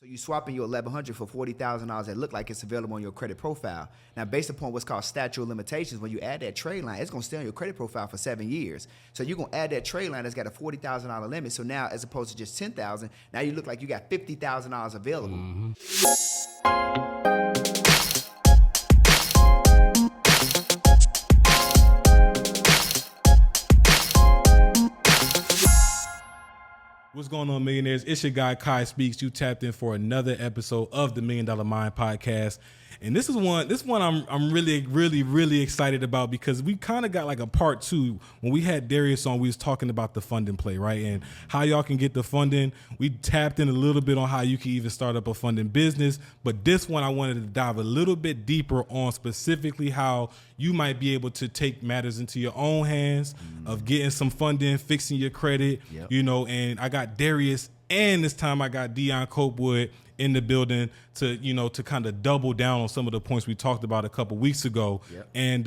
So you swapping your 1,100 for $40,000 that look like it's available on your credit profile. Now, based upon what's called statute of limitations, when you add that trade line, it's going to stay on your credit profile for 7 years. So you're going to add that trade line that's got a $40,000 limit. So now, as opposed to just $10,000, now you look like you got $50,000 available. What's going on, millionaires? It's your guy Kai Speaks. You tapped in for another episode of the $1 Million Mind Podcast, and this one I'm really excited about because we kind of got like a part two. When we had Darius on, we was talking about the funding play, right, and how y'all can get the funding. We tapped in a little bit on how you can even start up a funding business, but this one I wanted to dive a little bit deeper on specifically how you might be able to take matters into your own hands of getting some funding, fixing your credit, and I got Darius, and this time I got Dion Copewood in the building to kind of double down on some of the points we talked about a couple weeks ago. And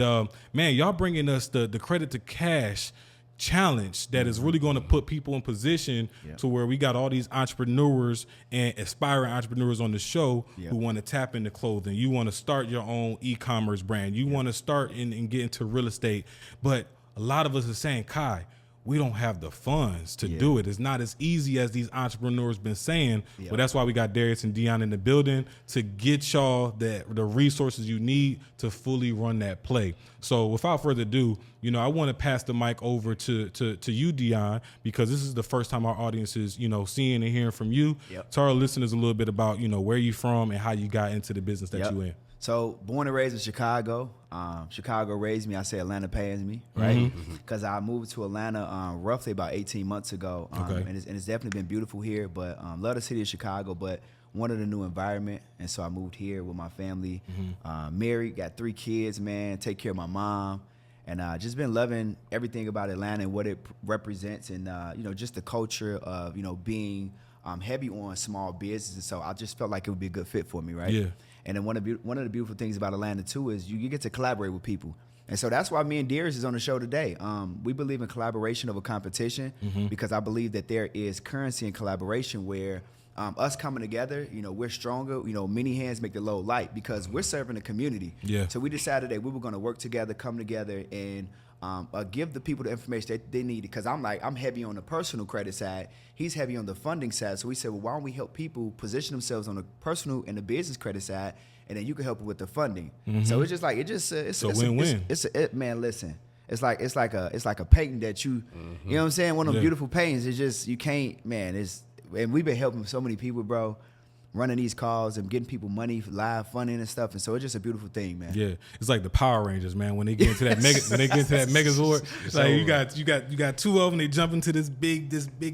man, y'all bringing us the credit to cash challenge that is really going to put people in position to where we got all these entrepreneurs and aspiring entrepreneurs on the show who want to tap into clothing. You want to start your own e-commerce brand. You want to start and get into real estate. But a lot of us are saying, Kai, we don't have the funds to do it. It's not as easy as these entrepreneurs been saying. But that's why we got Darius and Dion in the building to get y'all the resources you need to fully run that play. So without further ado, I want to pass the mic over to you, Dion, because this is the first time our audience is, seeing and hearing from you. Tell our listeners a little bit about, where you from and how you got into the business that you in. So born and raised in Chicago. Chicago raised me. I say Atlanta pays me, right? Because I moved to Atlanta roughly about 18 months ago. And it's definitely been beautiful here, but love the city of Chicago, but wanted a new environment. And so I moved here with my family, married, got 3 kids, man, take care of my mom. And just been loving everything about Atlanta and what it represents and, just the culture of, being heavy on small business. And so I just felt like it would be a good fit for me, right? Yeah. And then one of the beautiful things about Atlanta, too, is you get to collaborate with people. And so that's why me and Darius is on the show today. We believe in collaboration over competition because I believe that there is currency in collaboration where us coming together, we're stronger. Many hands make the load light because we're serving the community. Yeah. So we decided that we were going to work together, come together, and give the people the information that they need. Because I'm heavy on the personal credit side. He's heavy on the funding side. So we said, well, why don't we help people position themselves on the personal and the business credit side, and then you can help them with the funding. So it's just like it's a win-win. Man, listen. It's like a painting that you you know what I'm saying? One of those beautiful paintings. It's just you can't, man. And we've been helping so many people, bro, running these calls and getting people money for live funding and stuff. And so it's just a beautiful thing, man. Yeah, it's like the Power Rangers, man. When they get into that Megazord, it's like you got 2 of them. They jump into this big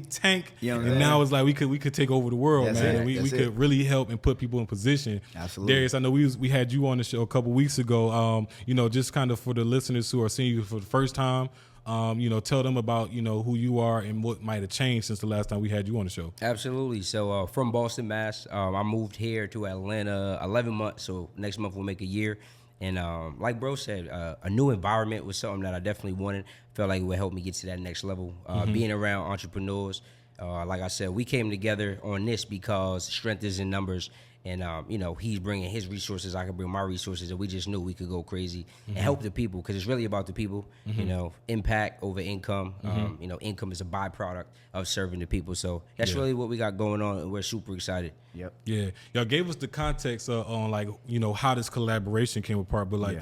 tank, and now it's like we could take over the world, man. And we could really help and put people in position. Absolutely, Darius. I know we had you on the show a couple weeks ago. Just kind of for the listeners who are seeing you for the first time. Tell them about, who you are and what might have changed since the last time we had you on the show. Absolutely. So from Boston, Mass, I moved here to Atlanta 11 months. So next month we'll make a year. And like bro said, a new environment was something that I definitely wanted. Felt like it would help me get to that next level. Being around entrepreneurs, like I said, we came together on this because strength is in numbers. And, he's bringing his resources. I can bring my resources. And we just knew we could go crazy and help the people because it's really about the people, impact over income. Income is a byproduct of serving the people. So that's really what we got going on. And we're super excited. Yep. Yeah. Y'all gave us the context on how this collaboration came apart. But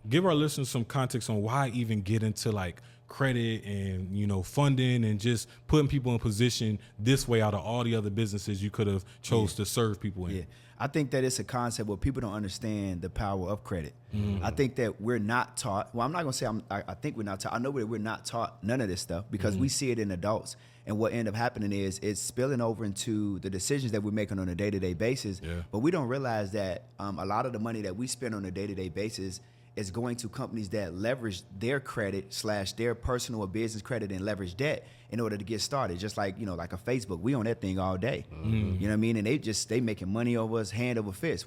give our listeners some context on why even get into credit and funding and just putting people in position this way out of all the other businesses you could have chose to serve people in. I think that it's a concept where people don't understand the power of credit. I think that we're not taught. Well, I'm not gonna say I think we're not taught. I know that we're not taught none of this stuff because we see it in adults. And what end up happening is it's spilling over into the decisions that we're making on a day-to-day basis. But we don't realize that a lot of the money that we spend on a day-to-day basis is going to companies that leverage their credit / their personal or business credit and leverage debt in order to get started. Just like, like a Facebook, we on that thing all day. You know what I mean? And they making money over us hand over fist.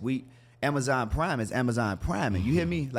Amazon Prime is Amazon Prime. And you hear me?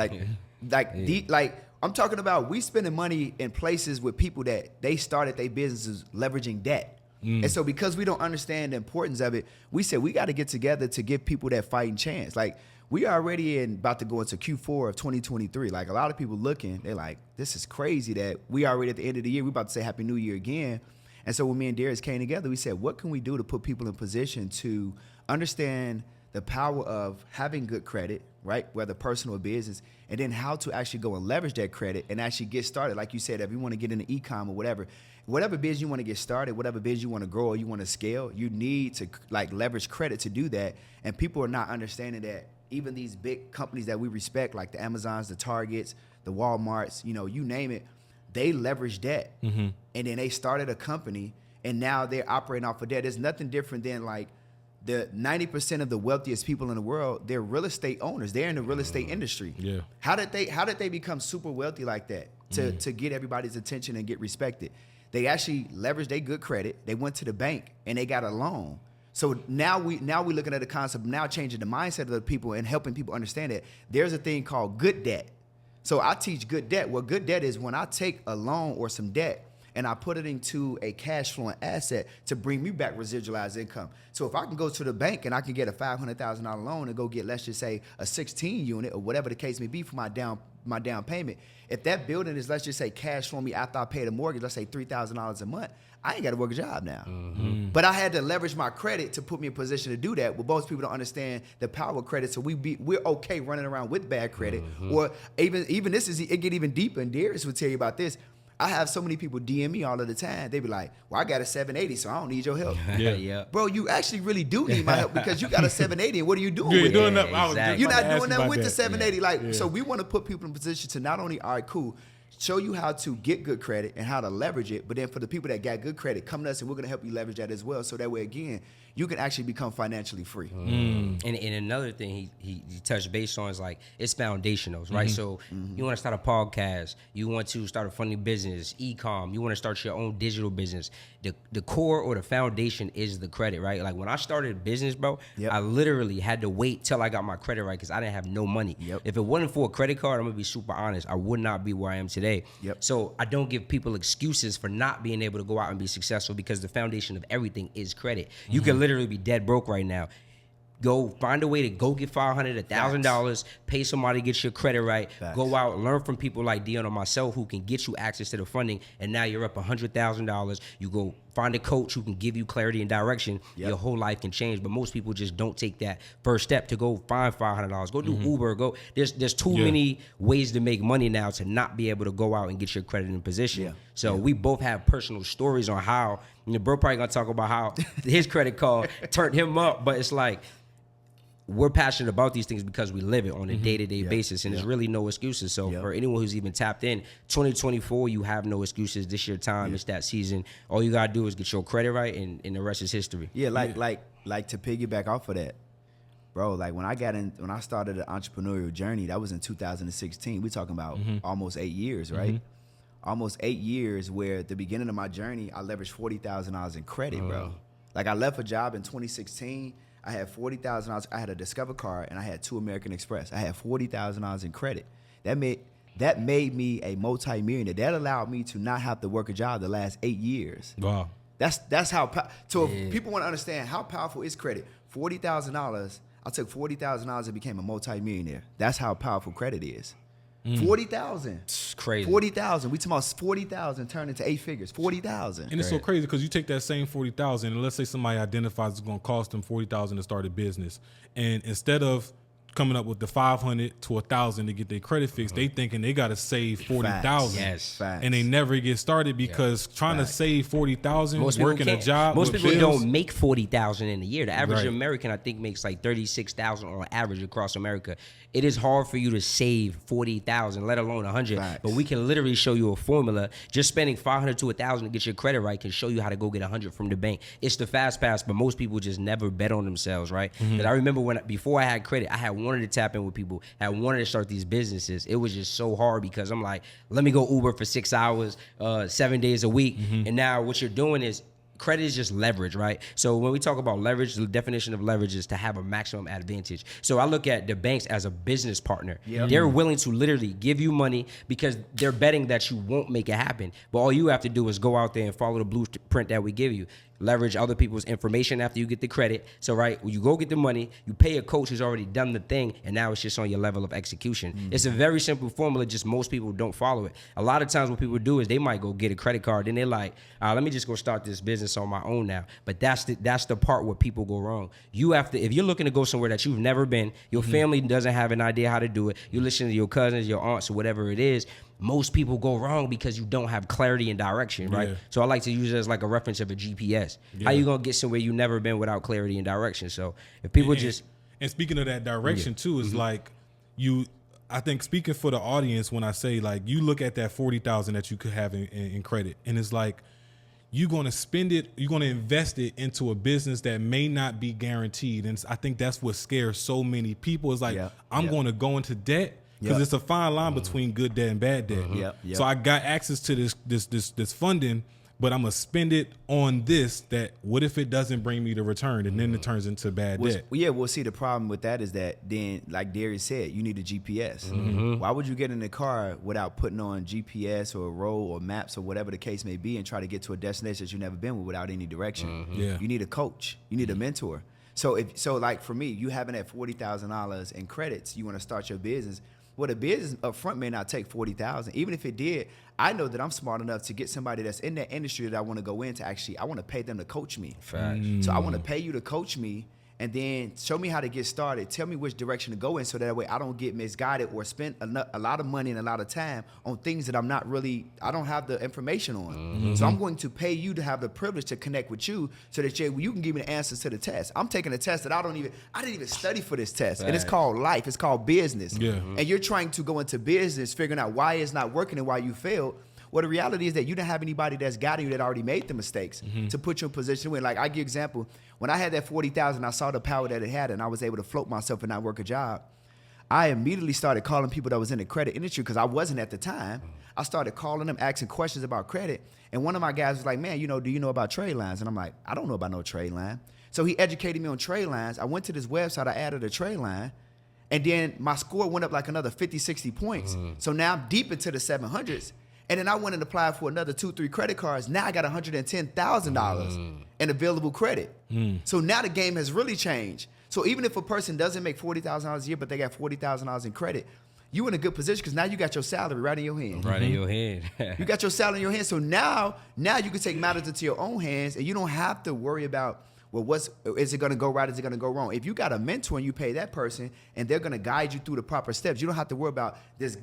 I'm talking about we spending money in places with people that they started their businesses leveraging debt. And so because we don't understand the importance of it, we said we got to get together to give people that fighting chance. Like, we already about to go into Q4 of 2023. Like, a lot of people looking, they're like, this is crazy that we already at the end of the year, we about to say Happy New Year again. And so when me and Darius came together, we said, what can we do to put people in position to understand the power of having good credit, right? Whether personal or business, and then how to actually go and leverage that credit and actually get started. Like you said, if you want to get into e-com or whatever business you want to get started, whatever business you want to grow or you want to scale, you need to like leverage credit to do that. And people are not understanding that even these big companies that we respect, like the Amazons, the Targets, the Walmarts, you name it, they leverage debt. And then they started a company and now they're operating off of debt. There's nothing different than like the 90% of the wealthiest people in the world, they're real estate owners. They're in the real estate industry. Yeah. How did they become super wealthy like that to get everybody's attention and get respected? They actually leveraged their good credit. They went to the bank and they got a loan. So now we looking at the concept, now changing the mindset of the people and helping people understand that there's a thing called good debt. So I teach good debt. What good debt is when I take a loan or some debt and I put it into a cash flowing asset to bring me back residualized income. So if I can go to the bank and I can get a $500,000 loan and go get, let's just say, a 16 unit or whatever the case may be for my down payment, if that building is, let's just say, cash flowing me after I pay the mortgage, let's say $3,000 a month, I ain't got to work a job now. But I had to leverage my credit to put me in a position to do that. Well, most people don't understand the power of credit, so we're okay running around with bad credit. Or even this is, it get even deeper, and Darius would tell you about this. I have so many people DM me all of the time. They be like, well, I got a 780, so I don't need your help. Yeah. Bro, you actually really do need my help because you got a 780, and what are you doing with it? Doing that, exactly. You're not doing that with the 780. Yeah. So we want to put people in position to not only, all right, cool, show you how to get good credit and how to leverage it, but then for the people that got good credit, come to us and we're going to help you leverage that as well. So that way, again, you can actually become financially free. And another thing he touched base on is like, it's foundationals, right? So you want to start a podcast, you want to start a funny business, e-com, you want to start your own digital business. The core or the foundation is the credit, right? Like when I started a business, bro, I literally had to wait till I got my credit right because I didn't have no money. If it wasn't for a credit card, I'm going to be super honest, I would not be where I am today. So I don't give people excuses for not being able to go out and be successful because the foundation of everything is credit. You can literally be dead broke right now. Go find a way to go get $500, $1,000, pay somebody to get your credit right. Go out, learn from people like Dion or myself who can get you access to the funding, and now you're up $100,000. You go find a coach who can give you clarity and direction. Your whole life can change, but most people just don't take that first step to go find $500. Go do Uber. There's too many ways to make money now to not be able to go out and get your credit in position. So we both have personal stories on how, bro probably gonna talk about how his credit card turned him up, but it's like, we're passionate about these things because we live it on a day-to-day basis, and there's really no excuses. So for anyone who's even tapped in, 2024, you have no excuses. This your time. It's that season. All you gotta do is get your credit right, and the rest is history. Like to piggyback off of that, bro. Like when I started the entrepreneurial journey, that was in 2016. We're talking about almost 8 years, right? Almost 8 years. Where at the beginning of my journey, I leveraged $40,000 in credit, bro. Like I left a job in 2016. I had $40,000. I had a Discover card and I had 2 American Express. I had $40,000 in credit. That made me a multi-millionaire. That allowed me to not have to work a job the last 8 years. Wow. That's how. So if people want to understand how powerful is credit, $40,000. I took $40,000 and became a multi-millionaire. That's how powerful credit is. 40,000. It's crazy. 40,000. We talking about 40,000 turned into 8 figures. 40,000. And it's so crazy because you take that same 40,000 and let's say somebody identifies it's going to cost them 40,000 to start a business, and instead of coming up with the 500 to 1,000 to get their credit fixed, they thinking they got to save 40,000. Yes. Facts. And they never get started because trying to save 40,000, working a job. Most with people bills, don't make 40,000 in a year. The average Right. American, I think, makes like 36,000 on average across America. It is hard for you to save 40,000, let alone 100. Facts. But we can literally show you a formula. Just spending 500 to 1,000 to get your credit right can show you how to go get 100 from the bank. It's the fast pass, but most people just never bet on themselves, right? But I remember before I had credit, I had wanted to tap in with people. I wanted to start these businesses. It was just so hard because I'm like, let me go Uber for 6 hours, 7 days a week. And now what you're doing is credit is just leverage, right? So when we talk about leverage, the definition of leverage is to have a maximum advantage. So I look at the banks as a business partner. They're willing to literally give you money because they're betting that you won't make it happen. But all you have to do is go out there and follow the blueprint that we give you. leverage other people's information after you get the credit. So, right, when you go get the money, you pay a coach who's already done the thing, and now it's just on your level of execution. It's a very simple formula, just most people don't follow it. A lot of times what people do is they might go get a credit card, then they're like, let me just go start this business on my own now. But that's the part where people go wrong. You have to, if you're looking to go somewhere that you've never been, your family doesn't have an idea how to do it, you listen to your cousins, your aunts, or whatever it is, most people go wrong because you don't have clarity and direction, right? Yeah. So I like to use it as like a reference of a GPS. How you gonna get somewhere you never been without clarity and direction? So if people and speaking of that direction too, is like I think speaking for the audience when I say like you look at that 40,000 that you could have in credit, and it's like you're gonna spend it, you're gonna invest it into a business that may not be guaranteed, and I think that's what scares so many people. Is like I'm going to go into debt. Because it's a fine line between good debt and bad debt. So I got access to this funding, but I'm gonna spend it on this. That what if it doesn't bring me the return, and then it turns into bad debt? Yeah, we'll see. The problem with that is that then, like Darius said, you need a GPS. Why would you get in the car without putting on GPS or a road or maps or whatever the case may be, and try to get to a destination that you've never been with without any direction? You need a coach. You need a mentor. So like for me, you having that $40,000 in credits, you want to start your business. Well, the business up front may not take $40,000. Even if it did, I know that I'm smart enough to get somebody that's in that industry that I want to go into. Actually, I want to pay them to coach me. Facts. So I want to pay you to coach me, and then show me how to get started. Tell me which direction to go in, so that way I don't get misguided or spend a lot of money and a lot of time on things that I don't have the information on. So I'm going to pay you to have the privilege to connect with you, so that you can give me the answers to the test. I'm taking a test that I didn't even study for this test. And it's called life. It's called business. And you're trying to go into business, figuring out why it's not working and why you failed. Well, the reality is that you don't have anybody that's guiding you that already made the mistakes to put you in position to win. Like, I give you an example. When I had that 40,000, I saw the power that it had, and I was able to float myself and not work a job. I immediately started calling people that was in the credit industry, because I wasn't at the time. I started calling them, asking questions about credit. And one of my guys was like, man, do you know about Tradelines? And I'm like, I don't know about no trade line. So he educated me on Tradelines. I went to this website, I added a trade line. And then my score went up like another 50, 60 points. So now I'm deep into the 700s. And then I went and applied for another 2-3 credit cards. Now I got $110,000 in available credit. So now the game has really changed. So even if a person doesn't make $40,000 a year, but they got $40,000 in credit, you in a good position, because now you got your salary right in your hand. Right in your hand. You got your salary in your hand. So now you can take matters into your own hands, and you don't have to worry about, well, is it going to go right? Is it going to go wrong? If you got a mentor and you pay that person, and they're going to guide you through the proper steps, you don't have to worry about this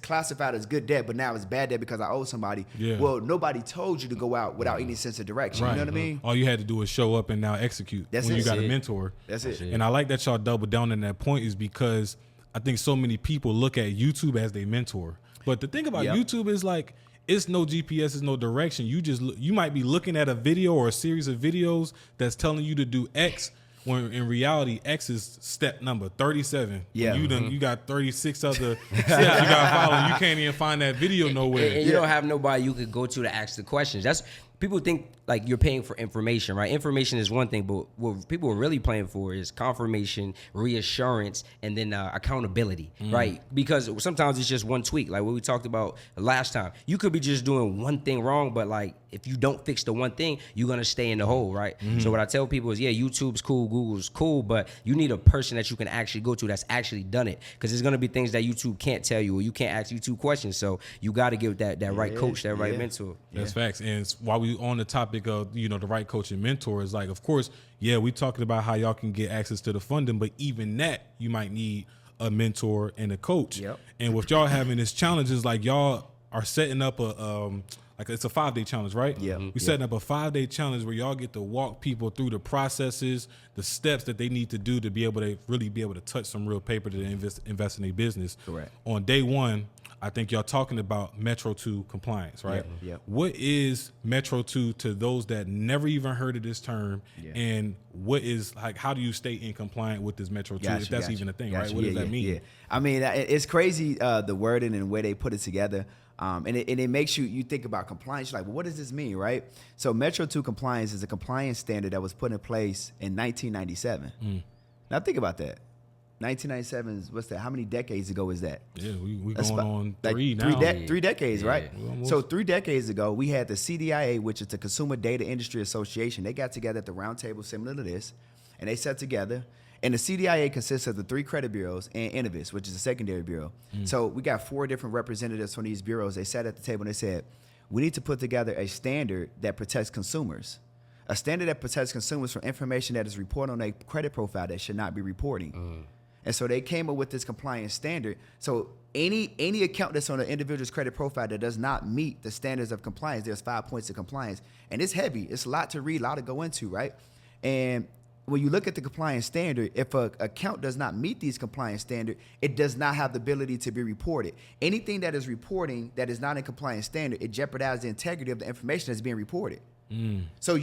classified as good debt, but now it's bad debt because I owe somebody. Well, nobody told you to go out without any sense of direction. You know what I mean? All you had to do was show up and now execute. When you got a mentor. That's it. And I like that y'all double down on that point, is because I think so many people look at YouTube as their mentor. But the thing about YouTube is like, it's no GPS, it's no direction. You might be looking at a video or a series of videos that's telling you to do X, when in reality X is step number 37. You got 36 other steps you gotta follow. You can't even find that video nowhere. And you don't have nobody you could go to ask the questions. That's people think like you're paying for information, right? Information is one thing, but what people are really paying for is confirmation, reassurance, and then accountability, right? Because sometimes it's just one tweak, like what we talked about last time. You could be just doing one thing wrong, but like if you don't fix the one thing, you're gonna stay in the hole, right? So what I tell people is, YouTube's cool, Google's cool, but you need a person that you can actually go to that's actually done it, because there's gonna be things that YouTube can't tell you, or you can't ask YouTube questions. So you got to give that right coach, that right mentor. That's facts. And while we on the topic of the right coach and mentor, is like, of course, we talking about how y'all can get access to the funding, but even that you might need a mentor and a coach. And with y'all having this challenge, is like y'all are setting up like it's a 5-day challenge, right? We setting up a 5-day challenge where y'all get to walk people through the processes, the steps that they need to do to be able to really be able to touch some real paper to invest in their business. Correct. On day one, I think y'all talking about Metro 2 compliance, right? What is Metro 2 to those that never even heard of this term? And what is, like, how do you stay in compliant with this Metro 2, if that's even a thing, right? What does that mean? I mean, it's crazy, the wording and the way they put it together. And it makes you think about compliance. You're like, well, what does this mean, right? So Metro 2 compliance is a compliance standard that was put in place in 1997. Now think about that. 1997 is, what's that? How many decades ago is that? Yeah, we going on three like now. 3 decades, Yeah. right? So 3 decades ago, we had the CDIA, which is the Consumer Data Industry Association. They got together at the round table similar to this, and they sat together. And the CDIA consists of the 3 credit bureaus and Innovis, which is a secondary bureau. So we got 4 different representatives from these bureaus. They sat at the table and they said, we need to put together a standard that protects consumers. A standard that protects consumers from information that is reported on a credit profile that should not be reporting. And so they came up with this compliance standard. So any account that's on an individual's credit profile that does not meet the standards of compliance, there's 5 points of compliance. And it's heavy. It's a lot to read, a lot to go into, right? And when you look at the compliance standard, if an account does not meet these compliance standard, it does not have the ability to be reported. Anything that is reporting that is not in compliance standard, it jeopardizes the integrity of the information that's being reported. So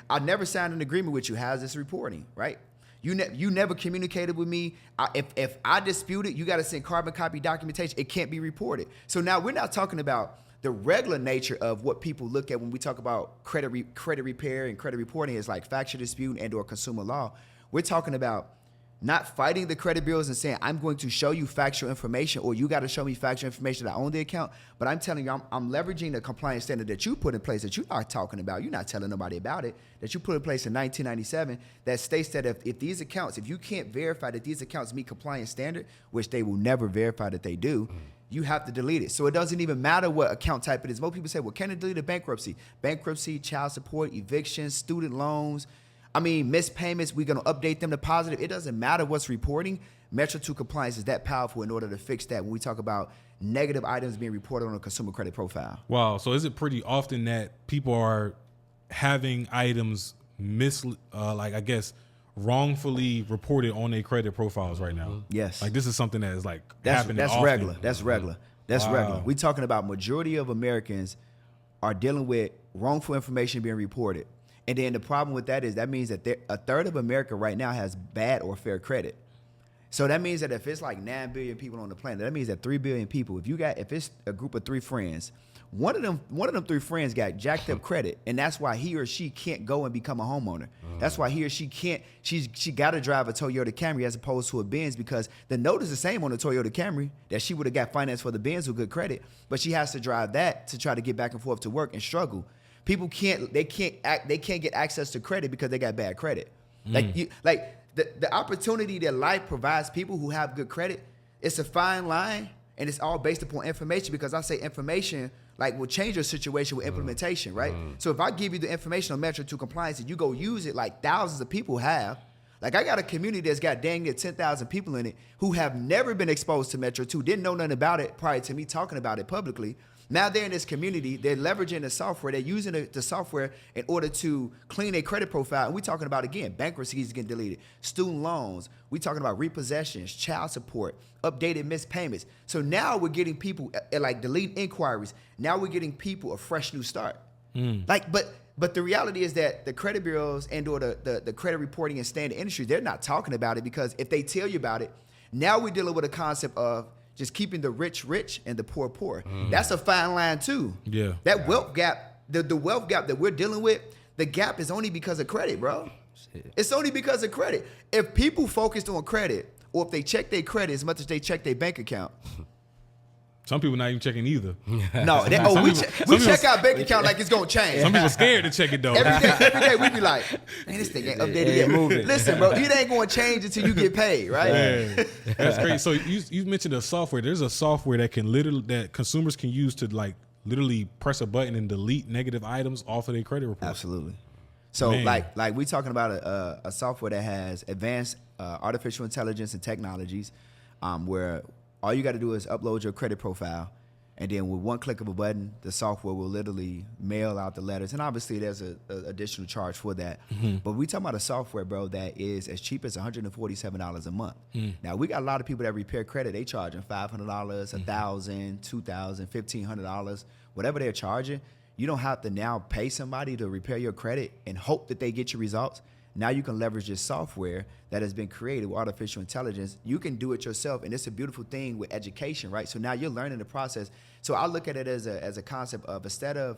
I never signed an agreement with you. How's this reporting, right? You never communicated with me. If I dispute it, you got to send carbon copy documentation. It can't be reported. So now we're not talking about the regular nature of what people look at when we talk about credit repair and credit reporting is like factual dispute and or consumer law. We're talking about not fighting the credit bureaus and saying, I'm going to show you factual information or you got to show me factual information that I own the account. But I'm telling you, I'm leveraging the compliance standard that you put in place that you are talking about. You're not telling nobody about it, that you put in place in 1997 that states that if these accounts, if you can't verify that these accounts meet compliance standard, which they will never verify that they do, you have to delete it. So it doesn't even matter what account type it is. Most people say, well, can it delete a bankruptcy? Bankruptcy, child support, evictions, student loans. I mean, missed payments, we're going to update them to positive. It doesn't matter what's reporting. Metro 2 compliance is that powerful in order to fix that when we talk about negative items being reported on a consumer credit profile. Wow. So is it pretty often that people are having items wrongfully reported on their credit profiles right now? Yes. Like this is something that is like happening That's often. regular. That's regular. That's Wow. regular. We're talking about majority of Americans are dealing with wrongful information being reported. And then the problem with that is that means that a third of America right now has bad or fair credit. So that means that if it's like 9 billion people on the planet, that means that 3 billion people, if it's a group of 3 friends, one of them 3 friends got jacked up credit, and that's why he or she can't go and become a homeowner. That's why he or she can't. She got to drive a Toyota Camry as opposed to a Benz because the note is the same on the Toyota Camry that she would have got financed for the Benz with good credit, but she has to drive that to try to get back and forth to work and struggle. People can't get access to credit because they got bad credit. The opportunity that life provides people who have good credit, it's a fine line and it's all based upon information because I say information will change your situation with implementation, right? So if I give you the information on Metro 2 compliance and you go use it like thousands of people have, I got a community that's got dang near 10,000 people in it who have never been exposed to Metro 2, didn't know nothing about it prior to me talking about it publicly. Now they're in this community, they're leveraging the software, they're using the software in order to clean their credit profile. And we're talking about, again, bankruptcies getting deleted, student loans, we're talking about repossessions, child support, updated missed payments. So now we're getting people delete inquiries. Now we're getting people a fresh new start. But the reality is that the credit bureaus and or the credit reporting and standard industry, they're not talking about it because if they tell you about it, now we're dealing with a concept of just keeping the rich rich and the poor poor. That's a fine line too. Yeah. That wealth gap, the wealth gap that we're dealing with, the gap is only because of credit, bro. It's only because of credit. If people focused on credit, or if they check their credit as much as they check their bank account. Some people not even checking either. No, we check our bank account like it's gonna change. Some people scared to check it though. Every day we be like, man, this thing ain't updated yet. Listen, bro, it ain't gonna change until you get paid, right? Man, that's crazy. So you mentioned a software. There's a software that that consumers can use to literally press a button and delete negative items off of their credit report. Absolutely. So Man. we talking about a software that has advanced artificial intelligence and technologies, where all you got to do is upload your credit profile, and then with one click of a button, the software will literally mail out the letters. And obviously, there's a additional charge for that. But we talking about a software, bro, that is as cheap as $147 a month. Now, we got a lot of people that repair credit. They charging $500, $1,000, $2,000, $1,500, whatever they're charging. You don't have to now pay somebody to repair your credit and hope that they get your results. Now you can leverage this software that has been created with artificial intelligence. You can do it yourself, and it's a beautiful thing with education, right? So now you're learning the process. So I look at it as a concept of instead of,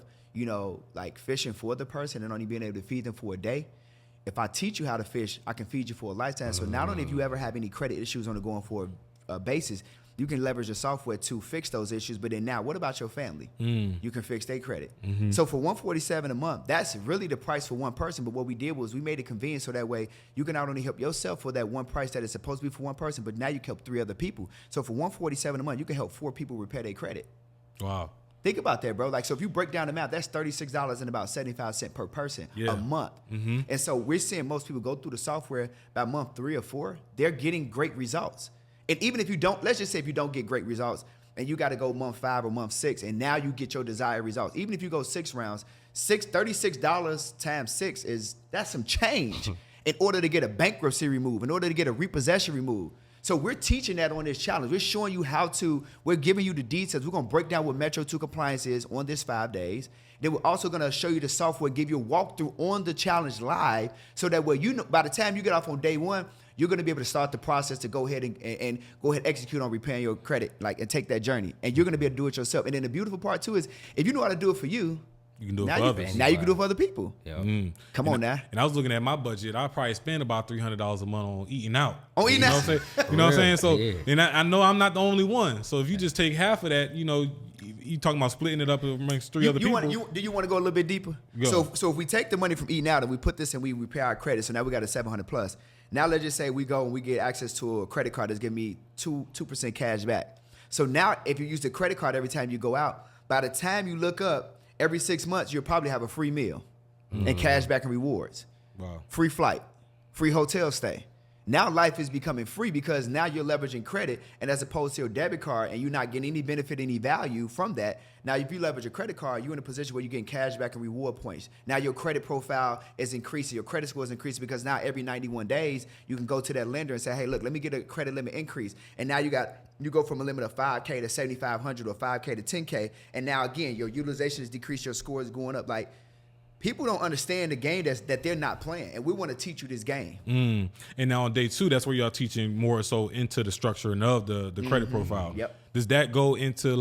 fishing for the person and only being able to feed them for a day, if I teach you how to fish, I can feed you for a lifetime. So not only if you ever have any credit issues on a going forward basis, you can leverage the software to fix those issues. But then now, what about your family? You can fix their credit. So for $147 a month, that's really the price for one person. But what we did was we made it convenient so that way you can not only help yourself for that one price that is supposed to be for one person, but now you can help 3 other people. So for $147 a month, you can help 4 people repair their credit. Wow. Think about that, bro. Like, so if you break down the math, that's $36 and about 75 cents per person a month. And so we're seeing most people go through the software by month 3 or 4. They're getting great results. And even if you don't, let's just say if you don't get great results and you got to go month 5 or month 6 and now you get your desired results. Even if you go 6 rounds, $36 times 6 that's some change in order to get a bankruptcy removed, in order to get a repossession removed. So we're teaching that on this challenge. We're showing you we're giving you the details. We're going to break down what Metro 2 compliance is on this 5 days. Then we're also going to show you the software, give you a walkthrough on the challenge live so that way by the time you get off on day 1, you're going to be able to start the process to go ahead and go ahead and execute on repairing your credit, and take that journey. And you're going to be able to do it yourself. And then the beautiful part too is if you know how to do it for you, you can do it for others. Now you can do it for other people. Come on now. And I was looking at my budget. I probably spend about $300 a month on eating out. On eating out. You know what I'm saying? So, and I know I'm not the only one. So if you just take half of that, you talking about splitting it up amongst 3 other people. Do you want to go a little bit deeper? So if we take the money from eating out and we put this and we repair our credit, so now we got a 700 plus. Now let's just say we go and we get access to a credit card that's giving me 2% cash back. So now if you use the credit card every time you go out, by the time you look up, every 6 months you'll probably have a free meal and cash back and rewards. Wow. Free flight, free hotel stay. Now life is becoming free because now you're leveraging credit, and as opposed to your debit card and you're not getting any benefit, any value from that. Now if you leverage a credit card, you're in a position where you're getting cash back and reward points. Now your credit profile is increasing, your credit score is increasing because now every 91 days you can go to that lender and say, hey, look, let me get a credit limit increase. And now you go from a limit of $5K to $7,500 or $5K to $10K. And now again, your utilization is decreased, your score is going up. Like, people don't understand the game that they're not playing, and we want to teach you this game. And now on day 2, that's where y'all teaching more so into the structuring of the credit profile. Yep. Does that go into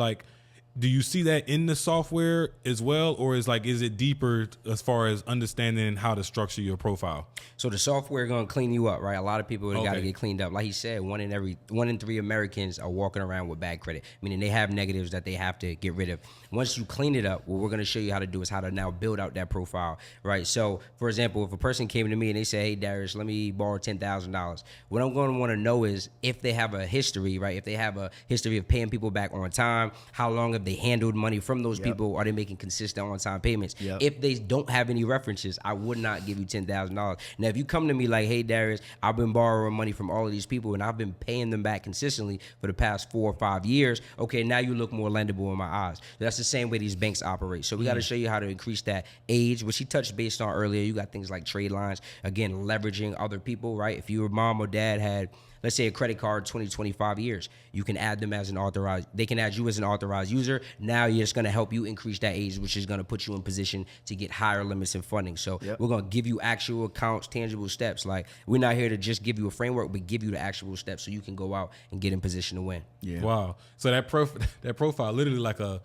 do you see that in the software as well, or is it deeper as far as understanding how to structure your profile? So the software going to clean you up, right? A lot of people got to get cleaned up. Like he said, 1 in 3 Americans are walking around with bad credit, meaning they have negatives that they have to get rid of. Once you clean it up, what we're going to show you how to do is how to now build out that profile, right? So, for example, if a person came to me and they say, hey, Darius, let me borrow $10,000. What I'm going to want to know is if they have a history, right? If they have a history of paying people back on time, how long have they handled money from those people? Are they making consistent on-time payments? If they don't have any references, I would not give you $10,000. Now, if you come to me like, hey, Darius, I've been borrowing money from all of these people and I've been paying them back consistently for the past 4 or 5 years, okay, now you look more lendable in my eyes. That's the same way these banks operate. So we got to show you how to increase that age, which he touched based on earlier. You got things like Tradelines, again, leveraging other people, right? If your mom or dad had, let's say, a credit card 20, 25 years, you can add them as they can add you as an authorized user. Now you're just going to help you increase that age, which is going to put you in position to get higher limits in funding. So we're going to give you actual accounts, tangible steps. Like, we're not here to just give you a framework, but give you the actual steps so you can go out and get in position to win. Yeah. Wow. So that profile, literally like a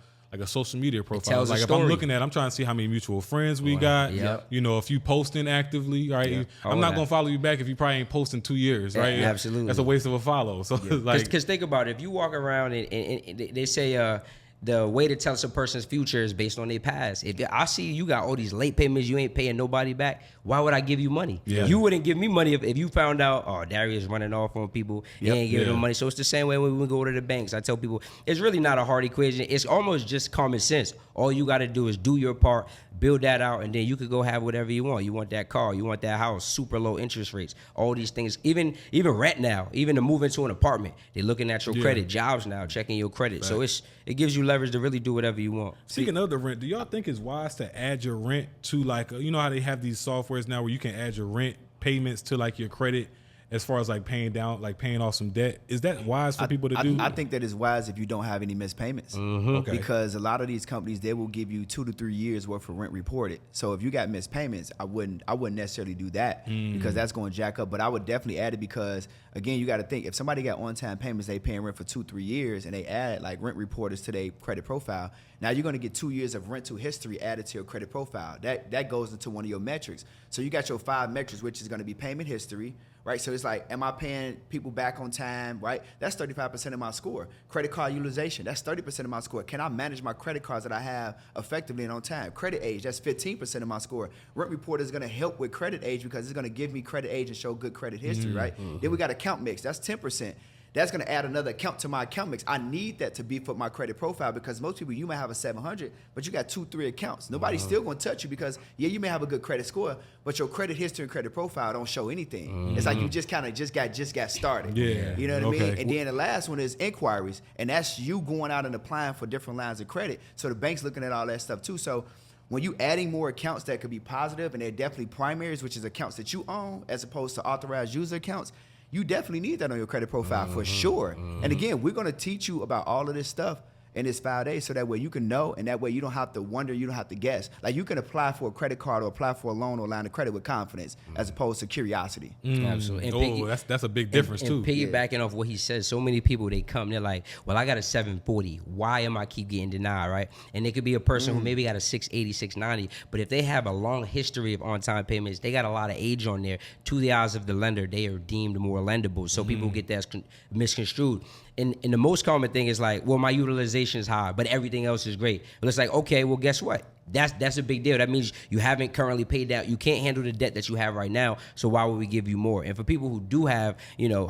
social media profile. Like if I'm looking at, I'm trying to see how many mutual friends we got. If you posting actively, right? I'm not gonna follow you back if you probably ain't posting 2 years, right? Absolutely. That's a waste of a follow. So because think about it, if you walk around and they say the way to tell some person's future is based on their past. If I see you got all these late payments, you ain't paying nobody back, why would I give you money? You wouldn't give me money if you found out, oh, Darius running off on people, he ain't giving them money. So it's the same way when we go to the banks. I tell people, it's really not a hard equation. It's almost just common sense. All you got to do is do your part, build that out, and then you could go have whatever you want. You want that car, you want that house, super low interest rates, all these things. Even rent now, even to move into an apartment, they're looking at your credit. Jobs now, checking your credit. Right. So it gives you leverage to really do whatever you want. Speaking of the rent, do y'all think it's wise to add your rent to you know how they have these softwares now where you can add your rent payments to your credit as far as like paying off some debt. Is that wise for people to do? I think that is wise if you don't have any missed payments. Okay. Because a lot of these companies, they will give you 2 to 3 years worth of rent reported. So if you got missed payments, I wouldn't necessarily do that because that's going to jack up. But I would definitely add it because, again, you got to think, if somebody got on-time payments, they paying rent for 2-3 years, and they add like rent reporters to their credit profile, now you're going to get 2 years of rental history added to your credit profile. That goes into one of your metrics. So you got your 5 metrics, which is going to be payment history, right? So it's like, am I paying people back on time, right? That's 35% of my score. Credit card utilization, that's 30% of my score. Can I manage my credit cards that I have effectively and on time? Credit age, that's 15% of my score. Rent report is gonna help with credit age because it's gonna give me credit age and show good credit history, right? Then we got account mix, that's 10%. That's going to add another account to my account mix. I need that to beef up my credit profile because most people, you might have a 700, but you got 2-3 accounts. Nobody's still going to touch you because, yeah, you may have a good credit score, but your credit history and credit profile don't show anything. It's like you just kind of just got started. Yeah. You know what I mean? And then the last one is inquiries, and that's you going out and applying for different lines of credit. So the bank's looking at all that stuff too. So when you adding more accounts that could be positive, and they're definitely primaries, which is accounts that you own as opposed to authorized user accounts, you definitely need that on your credit profile for sure. And again, we're going to teach you about all of this stuff in this 5 days so that way you can know, and that way you don't have to wonder, you don't have to guess. Like you can apply for a credit card or apply for a loan or line of credit with confidence as opposed to curiosity. Absolutely. And that's a big difference too. Piggybacking off what he says, so many people, they come, they're like, well, I got a 740. Why am I keep getting denied, right? And it could be a person who maybe got a 680, 690, but if they have a long history of on-time payments, they got a lot of age on there. To the eyes of the lender, they are deemed more lendable. So people get that misconstrued. And the most common thing is like, well, my utilization is high, but everything else is great. But it's like, okay, well, guess what? That's a big deal. That means you haven't currently paid down. You can't handle the debt that you have right now. So why would we give you more? And for people who do have,